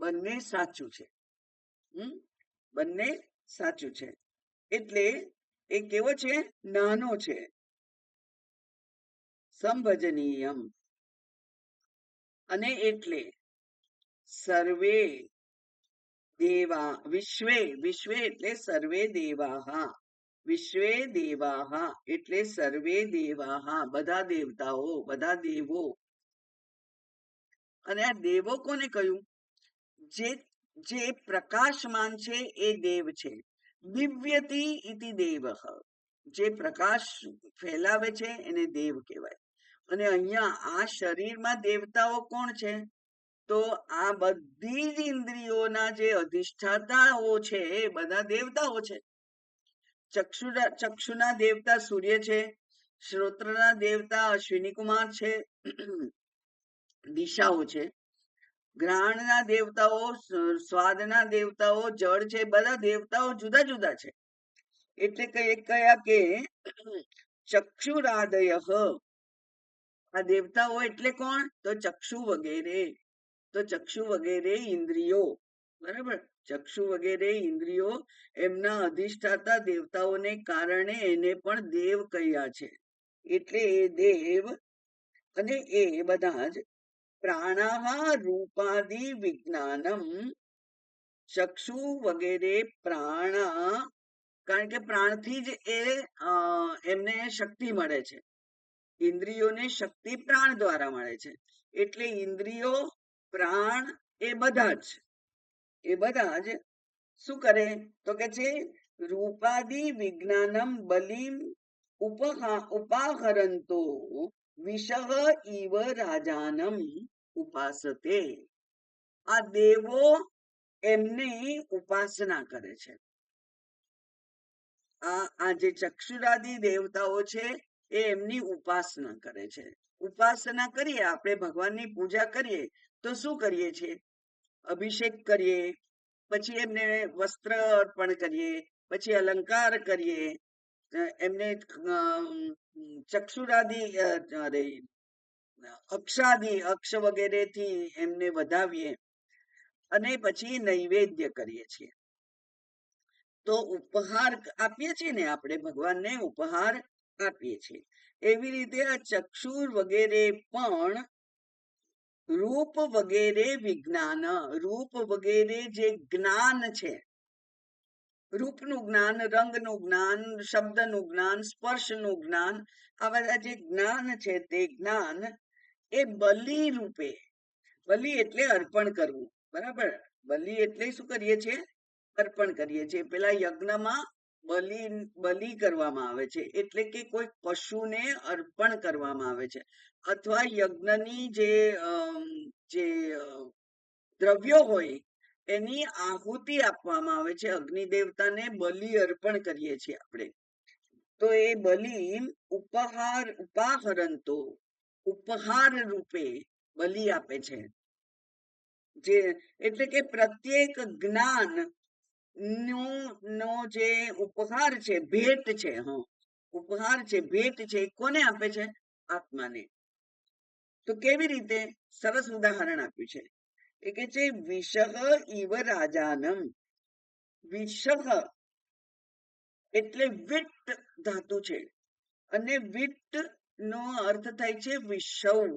બંને સાચું છે. બંને સાચું છે. એટલે એ કેવો છે? નાનો છે. સંભજનીયમ. અને એટલે સર્વે દેવા વિશ્વે, વિશ્વે એટલે સર્વે દેવાહા, વિશ્વે દેવાહા એટલે સર્વે દેવાહા, બધા દેવતાઓ, બધા દેવો. અને આ દેવો કોને કહ્યું? જે જે પ્રકાશમાન છે એ દેવ છે. દિવ્યતી ઇતિ દેવ, જે પ્રકાશ ફેલાવે છે એને દેવ કહેવાય. અને અહીંયા આ શરીરમાં દેવતાઓ કોણ છે? તો આ બધી જ ઇન્દ્રિયોના જે અધિષ્ઠાતાઓ છે એ બધા દેવતાઓ છે. ચક્ષુના દેવતા સૂર્ય છે, શ્રોત્રના દેવતા અશ્વિની કુમાર છે, દિશાઓ છે. ઘ્રાણના દેવતાઓ, સ્વાદના દેવતાઓ જળ છે. બધા દેવતાઓ જુદા જુદા છે. એટલે કયા કે ચક્ષુરાદય, આ દેવતાઓ એટલે કોણ? તો ચક્ષુ વગેરે. તો ચક્ષુ વગેરે ઇન્દ્રિયો, બરાબર, ચક્ષુ વગેરે ઇન્દ્રિયો એમના અધિષ્ઠાતા દેવતાઓને કારણે એને પણ દેવ કહ્યા છે. એટલે એ દેવ અને એ બધા જ પ્રાણાહ રૂપાદિ વિજ્ઞાનમ, ચક્ષુ વગેરે પ્રાણા, કારણ કે પ્રાણથી જ એમને શક્તિ મળે છે. ઇન્દ્રિયોને શક્તિ પ્રાણ દ્વારા મળે છે. એટલે ઇન્દ્રિયો, પ્રાણ એ બધા જ શું કરે? તો કે છે રૂપાદિ વિજ્ઞાનમ બલિમ ઉપાહરંતો વિષહ ઇવ રાજાનમ ઉપાસતે. આ દેવો એમની ઉપાસના કરે છે. આ જે ચક્ષુરાદિ દેવતાઓ છે એ એમની ઉપાસના કરે છે. ઉપાસના કરીએ આપણે, ભગવાનની પૂજા કરીએ તો શું કરીએ છીએ? અભિષેક કરીએ, પછી એમને વસ્ત્ર અર્પણ કરીએ, પછી અલંકાર કરીએ, એમને ચક્ષુરાદિ અક્ષ વગેરેથી એમને વધાવીએ અને પછી નૈવેદ્ય કરીએ છીએ. તો ઉપહાર આપીએ છીએ ને આપણે, ભગવાનને ઉપહાર આપીએ છીએ. એવી રીતે આ ચક્ષુર વગેરે પણ રૂપ વગેરે વિજ્ઞાન, રૂપ વગેરે જે જ્ઞાન છે, રૂપનું જ્ઞાન, રંગનું જ્ઞાન, શબ્દનું જ્ઞાન, સ્પર્શનું જ્ઞાન, આ બધા જે જ્ઞાન છે તે જ્ઞાન એ બલિ રૂપે, બલિ એટલે અર્પણ કરવું, બરાબર, બલિ એટલે શું કરીએ છીએ? અર્પણ કરીએ છીએ. પેલા યજ્ઞમાં બલિ કરવામાં આવે છે, એટલે કે કોઈ પશુને અર્પણ કરવામાં આવે છે. અથવા યજ્ઞની જે દ્રવ્યો હોય એની આહુતિ આપવામાં આવે છે. અગ્નિ દેવતાને બલિ અર્પણ કરીએ છીએ આપણે. તો એ બલિ ઉપાહરંતો, ઉપહાર રૂપે બલિ આપે છે. એટલે કે પ્રત્યેક જ્ઞાન નો જે ઉપહાર છે, ભેટ છે, ઉપહાર છે, ભેટ છે, કોને આપે છે? આત્માને. તો કેવી રીતે? સરસ ઉદાહરણ આપ્યું છે. એ કે છે વિષહ ઇવ રાજાનમ. વિષહ એટલે વિત્ત ધાતુ છે, અને વિત્ત નો અર્થ થાય છે વિષવ,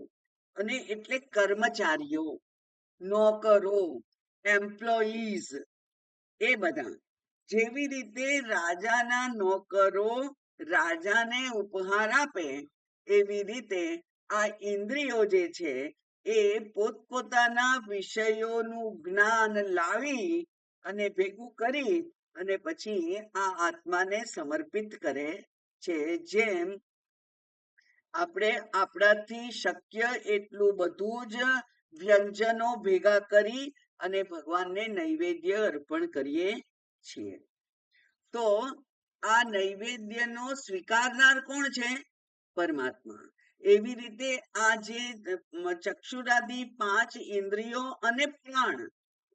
અને એટલે કર્મચારીઓ, નોકરો, એમ્પ્લોઈઝ, એ બધા. જેવી રીતે રાજાના નોકરો રાજાને ઉપહાર આપે, એવી રીતે આ ઇન્દ્રિયો જે છે એ પોતપોતાના વિષયોનું જ્ઞાન લાવી અને ભેગું કરી અને પછી આ આત્માને સમર્પિત કરે છે. જેમ આપણે આપણાથી શક્ય એટલું બધું જ વ્યંજનો ભેગા કરી અને ભગવાનને નૈવેદ્ય અર્પણ કરીએ છીએ. તો આ નૈવેદ્યનો સ્વીકારનાર કોણ છે? પરમાત્મા. એવી રીતે આ જે ચક્ષુરાદિ 5 ઇન્દ્રિયો અને પ્રાણ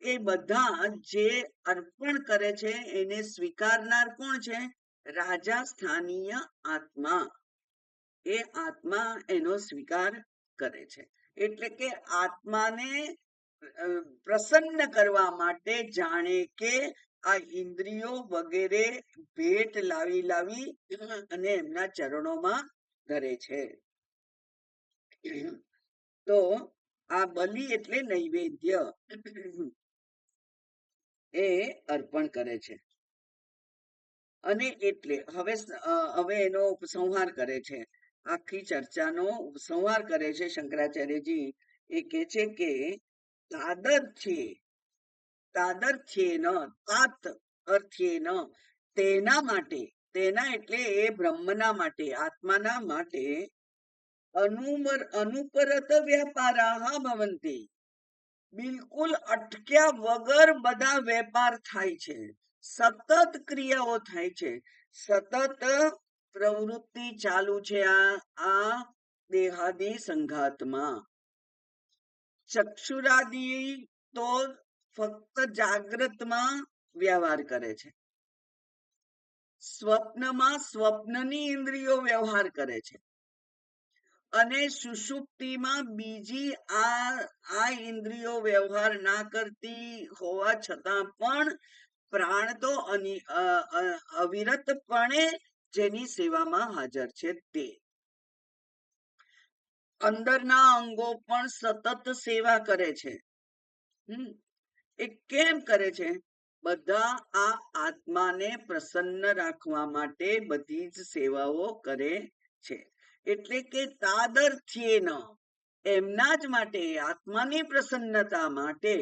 એ બધા જે અર્પણ કરે છે એને સ્વીકારનાર કોણ છે? રાજા સ્થાનીય આત્મા. એ આત્મા એનો સ્વીકાર કરે છે. એટલે કે આત્માને પ્રસન્ન કરવા માટે જાણે કે આ ઇન્દ્રિયો વગેરે ભેટ લાવી લાવી અને એમના ચરણોમાં ધરે છે. તો આ બલિ એટલે નૈવેદ્ય એ અર્પણ કરે છે. અને એટલે હવે એનો ઉપસંહાર કરે છે. આખી ચર્ચાનો ઉપસંહાર કરે છે શંકરાચાર્યજી. એ કે છે કે તાદર્થ્યેન તાત અર્થ્યેન તેના માટે, તેના એટલે એ બ્રહ્મના માટે, આત્માના માટે અનુપરત વ્યાપારાહ ભવંતી, બિલકુલ અટક્યા વગર બધા વેપાર થાય છે, સતત ક્રિયાઓ થાય છે, સતત પ્રવૃત્તિ ચાલુ છે આ દેહાદી સંઘાતમાં. ચક્ષુરાદી તો ફક્ત જાગ્રતમાં વ્યવહાર કરે છે, સ્વપ્નમાં સ્વપ્નની ઇન્દ્રિયો વ્યવહાર કરે છે, અને સુષુપ્તિમાં બીજી આ ઇન્દ્રિયો વ્યવહાર ના કરતી હોવા છતાં પણ પ્રાણ તો અવિરતપણે જેની સેવામાં હાજર છે તે. અંદરના અંગો પણ સતત સેવા કરે છે. એ કેમ કરે છે? બધા આ આત્માને પ્રસન્ન રાખવા માટે બધી જ સેવાઓ કરે છે. એટલે કે તાદર્થ્યેન, એમના જ માટે, આત્માની પ્રસન્નતા માટે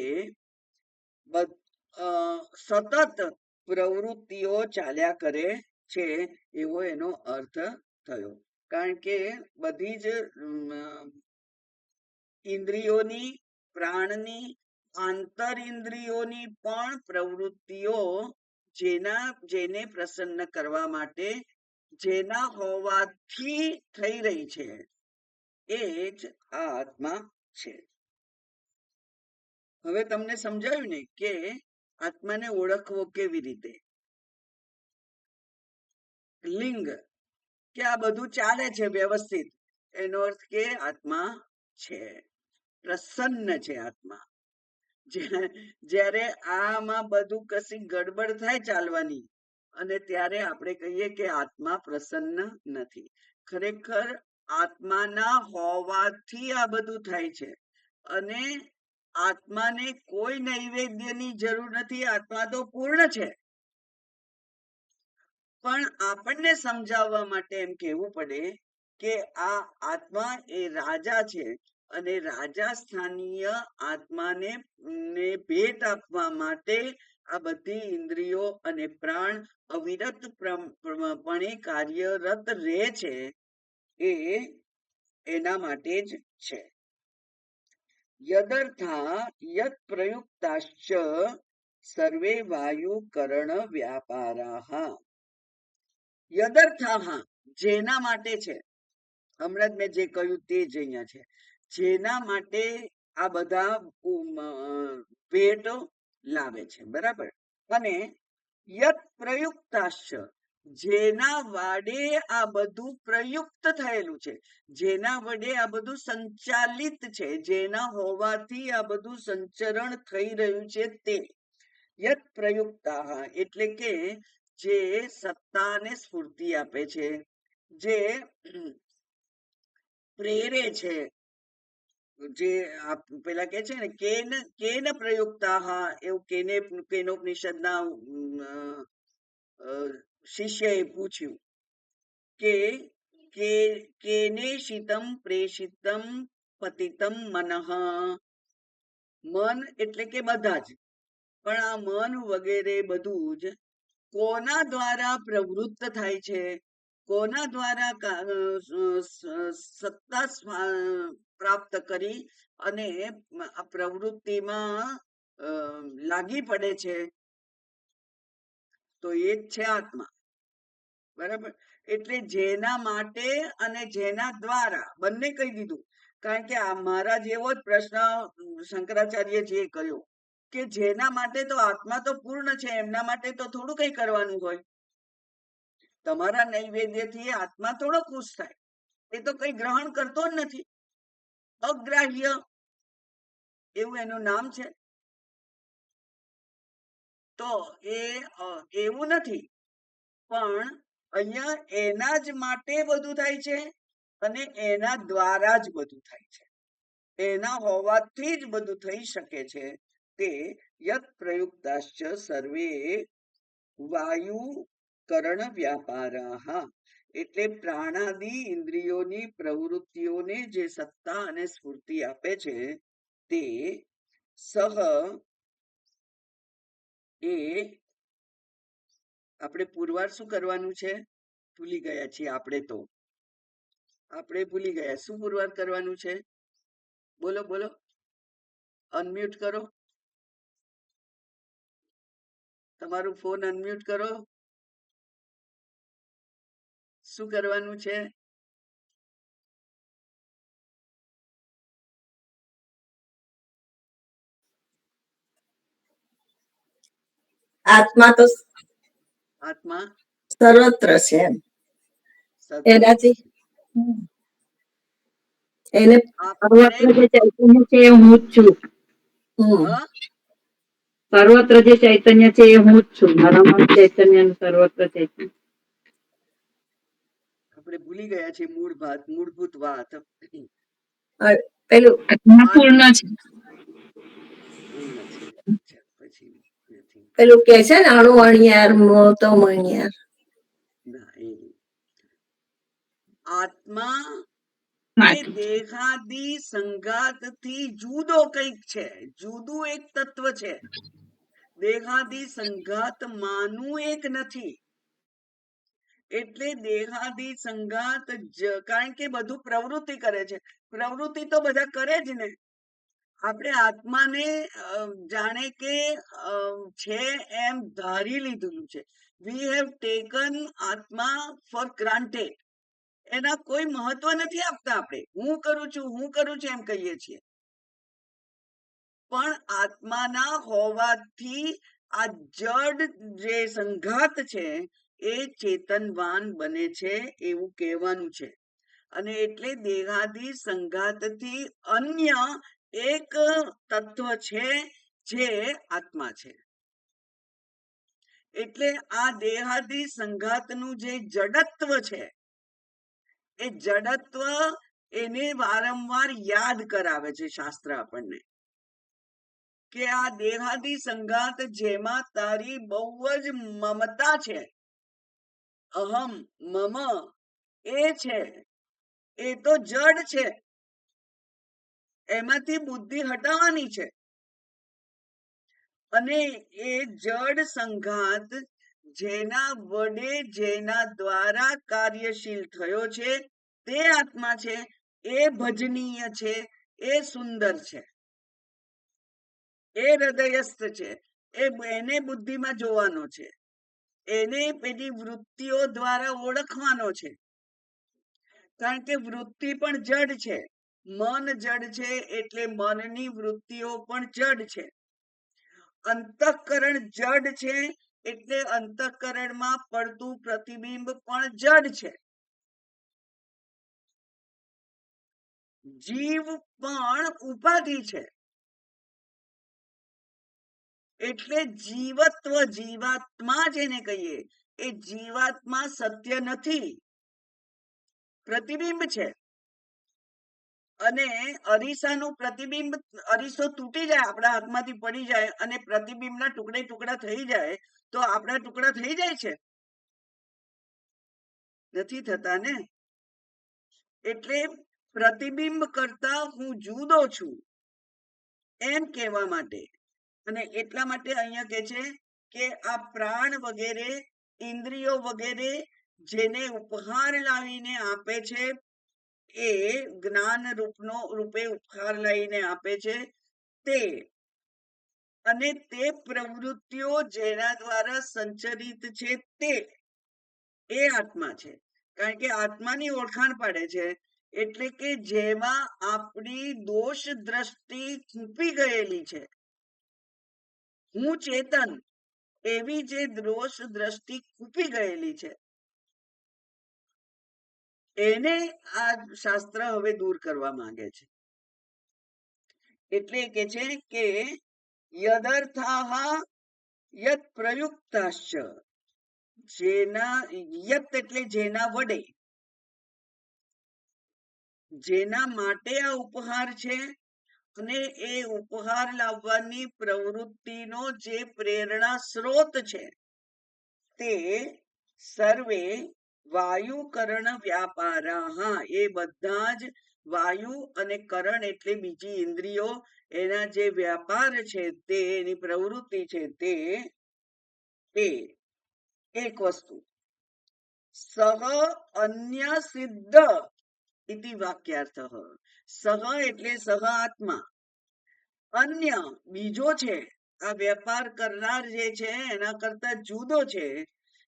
સતત પ્રવૃત્તિઓ ચાલ્યા કરે છે, એવો એનો અર્થ થયો. કારણ કે બધી જ ઇન્દ્રિયોની, પ્રાણની, આંતર ઇન્દ્રિયોની પણ પ્રવૃત્તિઓ જેને પ્રસન્ન કરવા માટે, જેના હોવાથી થઈ રહી છે, એ જ આ આત્મા છે. હવે તમને સમજાયું ને કે આત્માને ઓળખવો કેવી રીતે. લિંગ, કે આ બધું ચાલે છે વ્યવસ્થિત, એનો અર્થ કે આત્મા છે, પ્રસન્ન છે આત્મા. જ્યારે આમાં બધું કશી ગડબડ થાય ચાલવાની, અને ત્યારે આપણે કહીએ કે આત્મા પ્રસન્ન નથી. ખરેખર આત્માના હોવાથી આ બધું થાય છે, અને આત્માને કોઈ નૈવેદ્યની જરૂર નથી, આત્મા તો પૂર્ણ છે. પણ આપણને સમજાવવા માટે એમ કહેવું પડે કે આ આત્મા એ રાજા છે, અને રાજા સ્થાનીય આત્માને ભેટ આપવા માટે આ બધી ઇન્દ્રિયો અને પ્રાણ અવિરતપણે કાર્યરત રહે છે, એ એના માટે જ છે. યદર્થા યત પ્રયુક્તાશ્ચ સર્વે વાયુકરણ વ્યાપારાહ. યદર્થાહ, જેના માટે છે, હમણાં જ મેં જે કહ્યું તે જ અહીંયા છે, જેના માટે આ બધા ભેટ લાવે છે, બરાબર. અને યત પ્રયુક્તાશ્ચ, જેના વાડે આ બધું પ્રયુક્ત થયેલું છે, જેના વડે આ બધું સંચાલિત છે, જેના હોવાથી આ બધું સંચરણ થઈ રહ્યું છે તે. યત પ્રયુક્તા એટલે કે જે સત્તા અને સ્ફૂર્તિ આપે છે, જે પ્રેરે છે, જે પેલા કે છે ને કેન પ્રયુક્તા, એવું કેનોપનિષદના શિષ્યએ પૂછ્યું કે કેને શીતમ પ્રેષિતમ પતિતમ મનઃ. મન એટલે કે બધા જ, પણ આ મન વગેરે બધું જ કોના દ્વારા પ્રવૃત્ત થાય છે, કોના દ્વારા સત્તા પ્રાપ્ત કરી અને આ પ્રવૃત્તિમાં લાગી પડે છે, તો એ જ છે આત્મા, બરાબર. એટલે જેના માટે અને જેના દ્વારા બંને કહી દીધું. કારણ કે આ મારા જેવો જ પ્રશ્ન શંકરાચાર્યજીએ કર્યો કે જેના માટે તો આત્મા તો પૂર્ણ છે, એમના માટે તો થોડું કઈ કરવાનું હોય. તમારા નૈવેદ્યથી આત્મા થોડો ખુશ થાય, એ તો કઈ ગ્રહણ કરતો જ નથી, અગ્રાહ્ય. એવું એનું નામ છે. તો એ એવું નથી, પણ અહીંયા એના જ માટે બધું થાય છે અને એના દ્વારા જ બધું થાય છે. એના હોવાથી જ બધું થઈ શકે છે. તે યત પ્રયુક્તાશ્ચ સર્વે વાયુ કરણ વ્યાપારાહ, એટલે પ્રાણાદિ ઇન્દ્રિયોની પ્રવૃત્તિઓને જે સત્તા અને સ્ફૂર્તિ આપે છે તે સહ એ આપણે પુરવાર શું કરવાનું છે? ભૂલી ગયા છીએ આપણે તો. આપણે ભૂલી ગયા. શું પુરવાર કરવાનું છે? બોલો બોલો, અનમ્યુટ કરો, તમારું ફોન અનમ્યુટ કરો. શું કરવાનું છે? આત્મા તો આત્મા સર્વત્ર છે એમ. સર્વત્ર એનાથી છે. એને આપણે સર્વત્ર જે ચૈતન્ય છે એ હું જ છું. હા, સર્વત્ર જે ચૈતન્ય છે એ હું જ છું. મારામાં ચૈતન્ય અને સર્વત્ર ચૈતન્ય. આપણે ભૂલી ગયા છીએ મૂળભૂત વાત. પેલું પૂર્ણ છે. પૂર્ણ છે. અચ્છા, પછી નથી. પેલું કે છે ને અણુ અણિયાર મોતો મણિયાર. ના, એ આત્મા એ દેહાદી સંઘાતથી જુદો કંઈક છે. જુદું એક તત્વ છે. દેહાદી સંઘાત માનું એક નથી. એટલે દેહાદી સંઘાત કારણ કે બધું પ્રવૃત્તિ કરે છે. પ્રવૃત્તિ તો બધા કરે જ ને. આપણે આત્માને જાણે કે છે એમ ધારી લીધું છે. વી હેવ ટેકન આત્મા ફોર ગ્રાન્ટેડ. એના કોઈ મહત્વ નથી આપતા. આપણે હું કરું છું એમ કહીએ છીએ. પણ આત્માના હોવાથી આ જડ જે સંઘાત છે એ ચેતનવાન બને છે એવું કહેવાનું છે. અને એટલે દેહાદી સંઘાતથી અન્ય એક તત્વ છે જે આત્મા છે. એટલે આ દેહાદી સંઘાતનું જે જડત્વ છે એ જડત્વ એને વારંવાર યાદ કરાવે છે શાસ્ત્ર આપણને, કે આ દેહાદી સંઘાત જેમાં તારી બહુ જ મમતા છે, અહમ મમ એ છે, એ તો જડ છે. એમાંથી બુદ્ધિ હટાવવાની છે. અને એ જડ સંઘાત જેના વડે જેના દ્વારા કાર્યશીલ થયો છે તે આત્મા છે. એ ભજનીય છે, એ સુંદર છે, એ હૃદયસ્થ છે. એને બુદ્ધિમાં જોવાનો છે. એને પેલી વૃત્તિઓ દ્વારા ઓળખવાનો છે. કારણ કે વૃત્તિ પણ જડ છે. મન જડ છે એટલે મનની વૃત્તિઓ પણ જડ છે. અંતઃકરણ જડ છે એટલે અંતઃકરણમાં પડતું પ્રતિબિંબ પણ જડ છે. જીવ પણ ઉપાધિ છે. એટલે જીવત્વ, જીવાત્મા જેને કહીએ એ જીવાત્મા સત્ય નથી, પ્રતિબિંબ છે. અને અરીસાનું પ્રતિબિંબ, અરીસો તૂટી જાય, આપણા હાથમાંથી પડી જાય અને પ્રતિબિંબના ટુકડે ટુકડા થઈ જાય તો આપણા ટુકડા થઈ જાય છે? નથી થતા ને. એટલે પ્રતિબિંબ કરતા હું જુદો છું એમ કહેવા માટે. અને એટલા માટે અહીંયા કે છે કે આ પ્રાણ વગેરે ઇન્દ્રિયો વગેરે જેને ઉપહાર લાવીને આપે છે, એ જ્ઞાન રૂપે ઉપહાર લઈને આપે છે તે, અને તે પ્રવૃત્તિઓ જેના દ્વારા સંચરિત છે તે, એ આત્મા છે. કારણ કે આત્માની ઓળખાણ પાડે છે. એટલે કે જેમાં આપણી દોષ દ્રષ્ટિ ખૂંપી ગયેલી છે, હું ચેતન એવી જે દોષ દ્રષ્ટિ ખૂંપી ગયેલી છે, એને આ શાસ્ત્ર હવે દૂર કરવા માંગે છે. એટલે કે છે કે યદર્થાહ યત પ્રયુક્તાશ્ચ, જેના યત એટલે જેના વડે, જેના માટે આ ઉપહાર છે, અને એ ઉપહાર લાવવાની પ્રવૃત્તિનો જે પ્રેરણા સ્ત્રોત છે તે સર્વે વાયુકરણ વ્યાપારાહ, એ બધા જ વાયુ અને કરણ એટલે બીજી ઇન્દ્રિયો, એના જે વ્યાપાર છે તે એની પ્રવૃત્તિ છે તે એક વસ્તુ. સહ અન્ય સિદ્ધ ઇતિ વાક્યાર્થ. સહ એટલે સહ આત્મા, અન્ય બીજો છે, આ વેપાર કરનાર જે છે એના કરતા જુદો છે,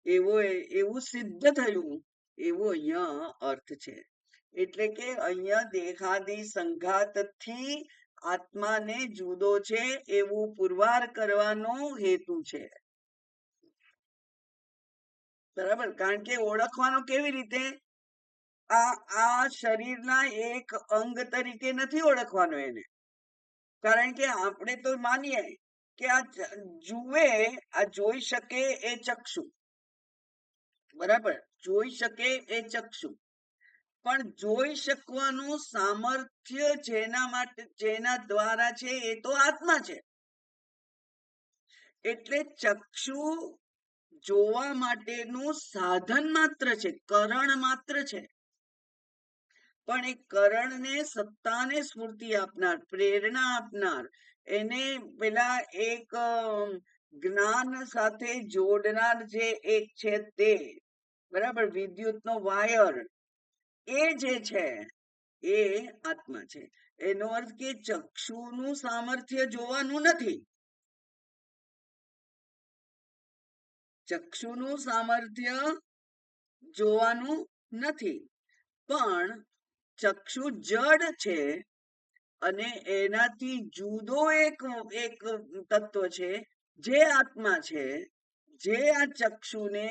એવું સિદ્ધ થયું, એવો અહીંયા અર્થ છે. એટલે કે અહીંયા દેહાદી સંઘાતથી આત્માને જુદો છે એવું પુરવાર કરવાનો હેતુ છે. બરાબર, કારણ કે ઓળખવાનો કેવી રીતે, આ શરીરના એક અંગ તરીકે નથી ઓળખવાનો એને, કારણ કે આપણે તો માનીએ કે આ જુએ, આ જોઈ શકે એ ચક્ષુ, બરાબર, જોઈ શકે એ ચક્ષુ, પણ જોઈ શકવાનું સામર્થ્ય જેના દ્વારા છે એ તો આત્મા છે. એટલે ચક્ષુ જોવા માટેનું સાધન માત્ર છે, કરણ માત્ર છે, પણ એ કરણને સત્તાને સ્ફૂર્તિ આપનાર, પ્રેરણા આપનાર, એને પેલા એક જ્ઞાન સાથે જોડનાર જે એક છે તે, બરાબર, વિદ્યુતનો વાયર, એ જે છે એ આત્મા છે. એનો અર્થ કે ચક્ષુનું સામર્થ્ય જોવાનું નથી, ચક્ષુનું સામર્થ્ય જોવાનું નથી, પણ ચક્ષુ જડ છે અને એનાથી જુદો એક તત્વ છે જે આત્મા છે, જે આ ચક્ષુને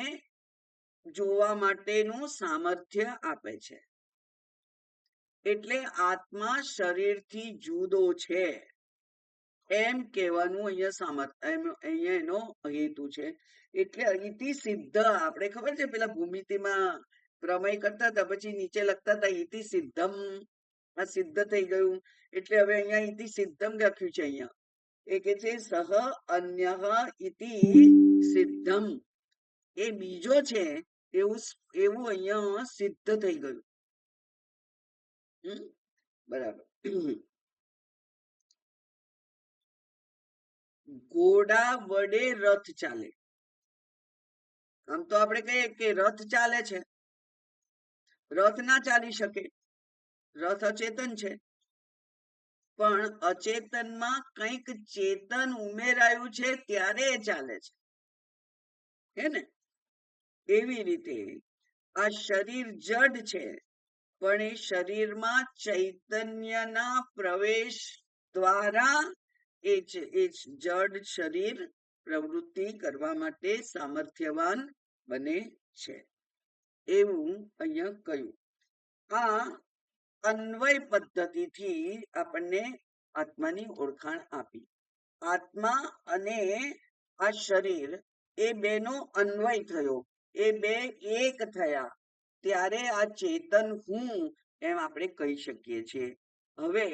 જોવા માટેનું સામર્થ્ય આપે છે. એટલે આત્મા શરીરથી જુદો છે એમ કહેવાનું અહીંયા એનો હેતુ છે. એટલે અહીંથી સિદ્ધ, આપણે ખબર છે પેલા ભૂમિતિમાં પ્રમેય કરતા હતા, પછી નીચે લખતા હતા ઇતિ સિદ્ધમ, આ સિદ્ધ થઈ ગયું, એટલે હવે અહીંયા ઇતિ સિદ્ધમ લખ્યું છે. અહીંયા એ કે છે સહ અન્ય ઇતિ સિદ્ધમ, એ બીજો છે એવું અહીંયા સિદ્ધ થઈ ગયું. બરાબર. ઘોડા વડે રથ ચાલે, આમ તો આપણે કહીએ કે રથ ચાલે છે, રથ ના ચાલી શકે, રથ અચેતન છે, પણ અચેતનમાં કંઈક ચેતન ઉમેરાયું છે ત્યારે એ ચાલે છે, હે ને? એવી રીતે આ શરીર જડ છે, પણ એ શરીરમાં ચૈતન્યના પ્રવેશ દ્વારા એ જડ શરીર પ્રવૃત્તિ કરવા માટે સામર્થ્યવાન બને છે, એવું અહીંયા કહ્યું. આ અન્વય પદ્ધતિથી આપણને આત્માની ઓળખાણ આપી. આત્મા અને આ શરીર એ બેનો અન્વય થયો, એ બે એક થયા ત્યારે આ ચેતન હું એમ આપણે કહી શકીએ છીએ. હવે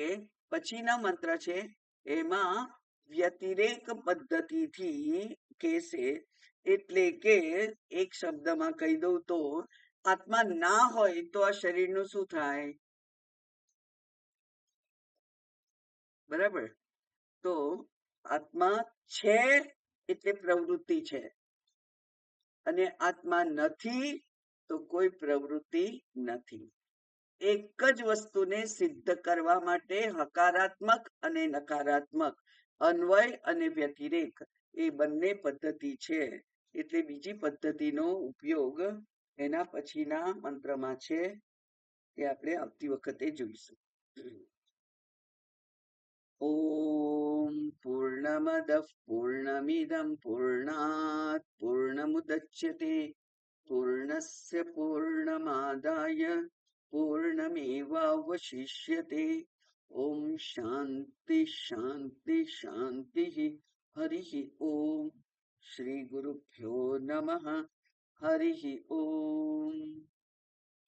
પછીના મંત્ર છે એમાં વ્યતિરેક પદ્ધતિથી કહેશે, એટલે કે એક શબ્દમાં કહી દઉં તો આત્મા ના હોય તો આ શરીરનું શું થાય, બરાબર? તો આત્મા છે એટલે પ્રવૃત્તિ છે, અને આત્મા નથી તો કોઈ પ્રવૃત્તિ નથી. એક જ વસ્તુને સિદ્ધ કરવા માટે હકારાત્મક અને નકારાત્મક, અન્વય અને વ્યતિરેક, એ બંને પદ્ધતિ છે. એટલે બીજી પદ્ધતિનો ઉપયોગ એના પછીના મંત્રમાં છે, તે આપણે આવતી વખતે જોઈશું. ઓમ પૂર્ણમદ પૂર્ણમિદમ પૂર્ણાત પૂર્ણમુદચ્યતે પૂર્ણસ્ય પૂર્ણમાદાય પૂર્ણમેવાવશિષ્યતે ઓમ શાંતિ શાંતિ શાંતિ. હરિ ઓમ. શ્રી ગુરુભ્યો નમઃ. હરિ ઓમ.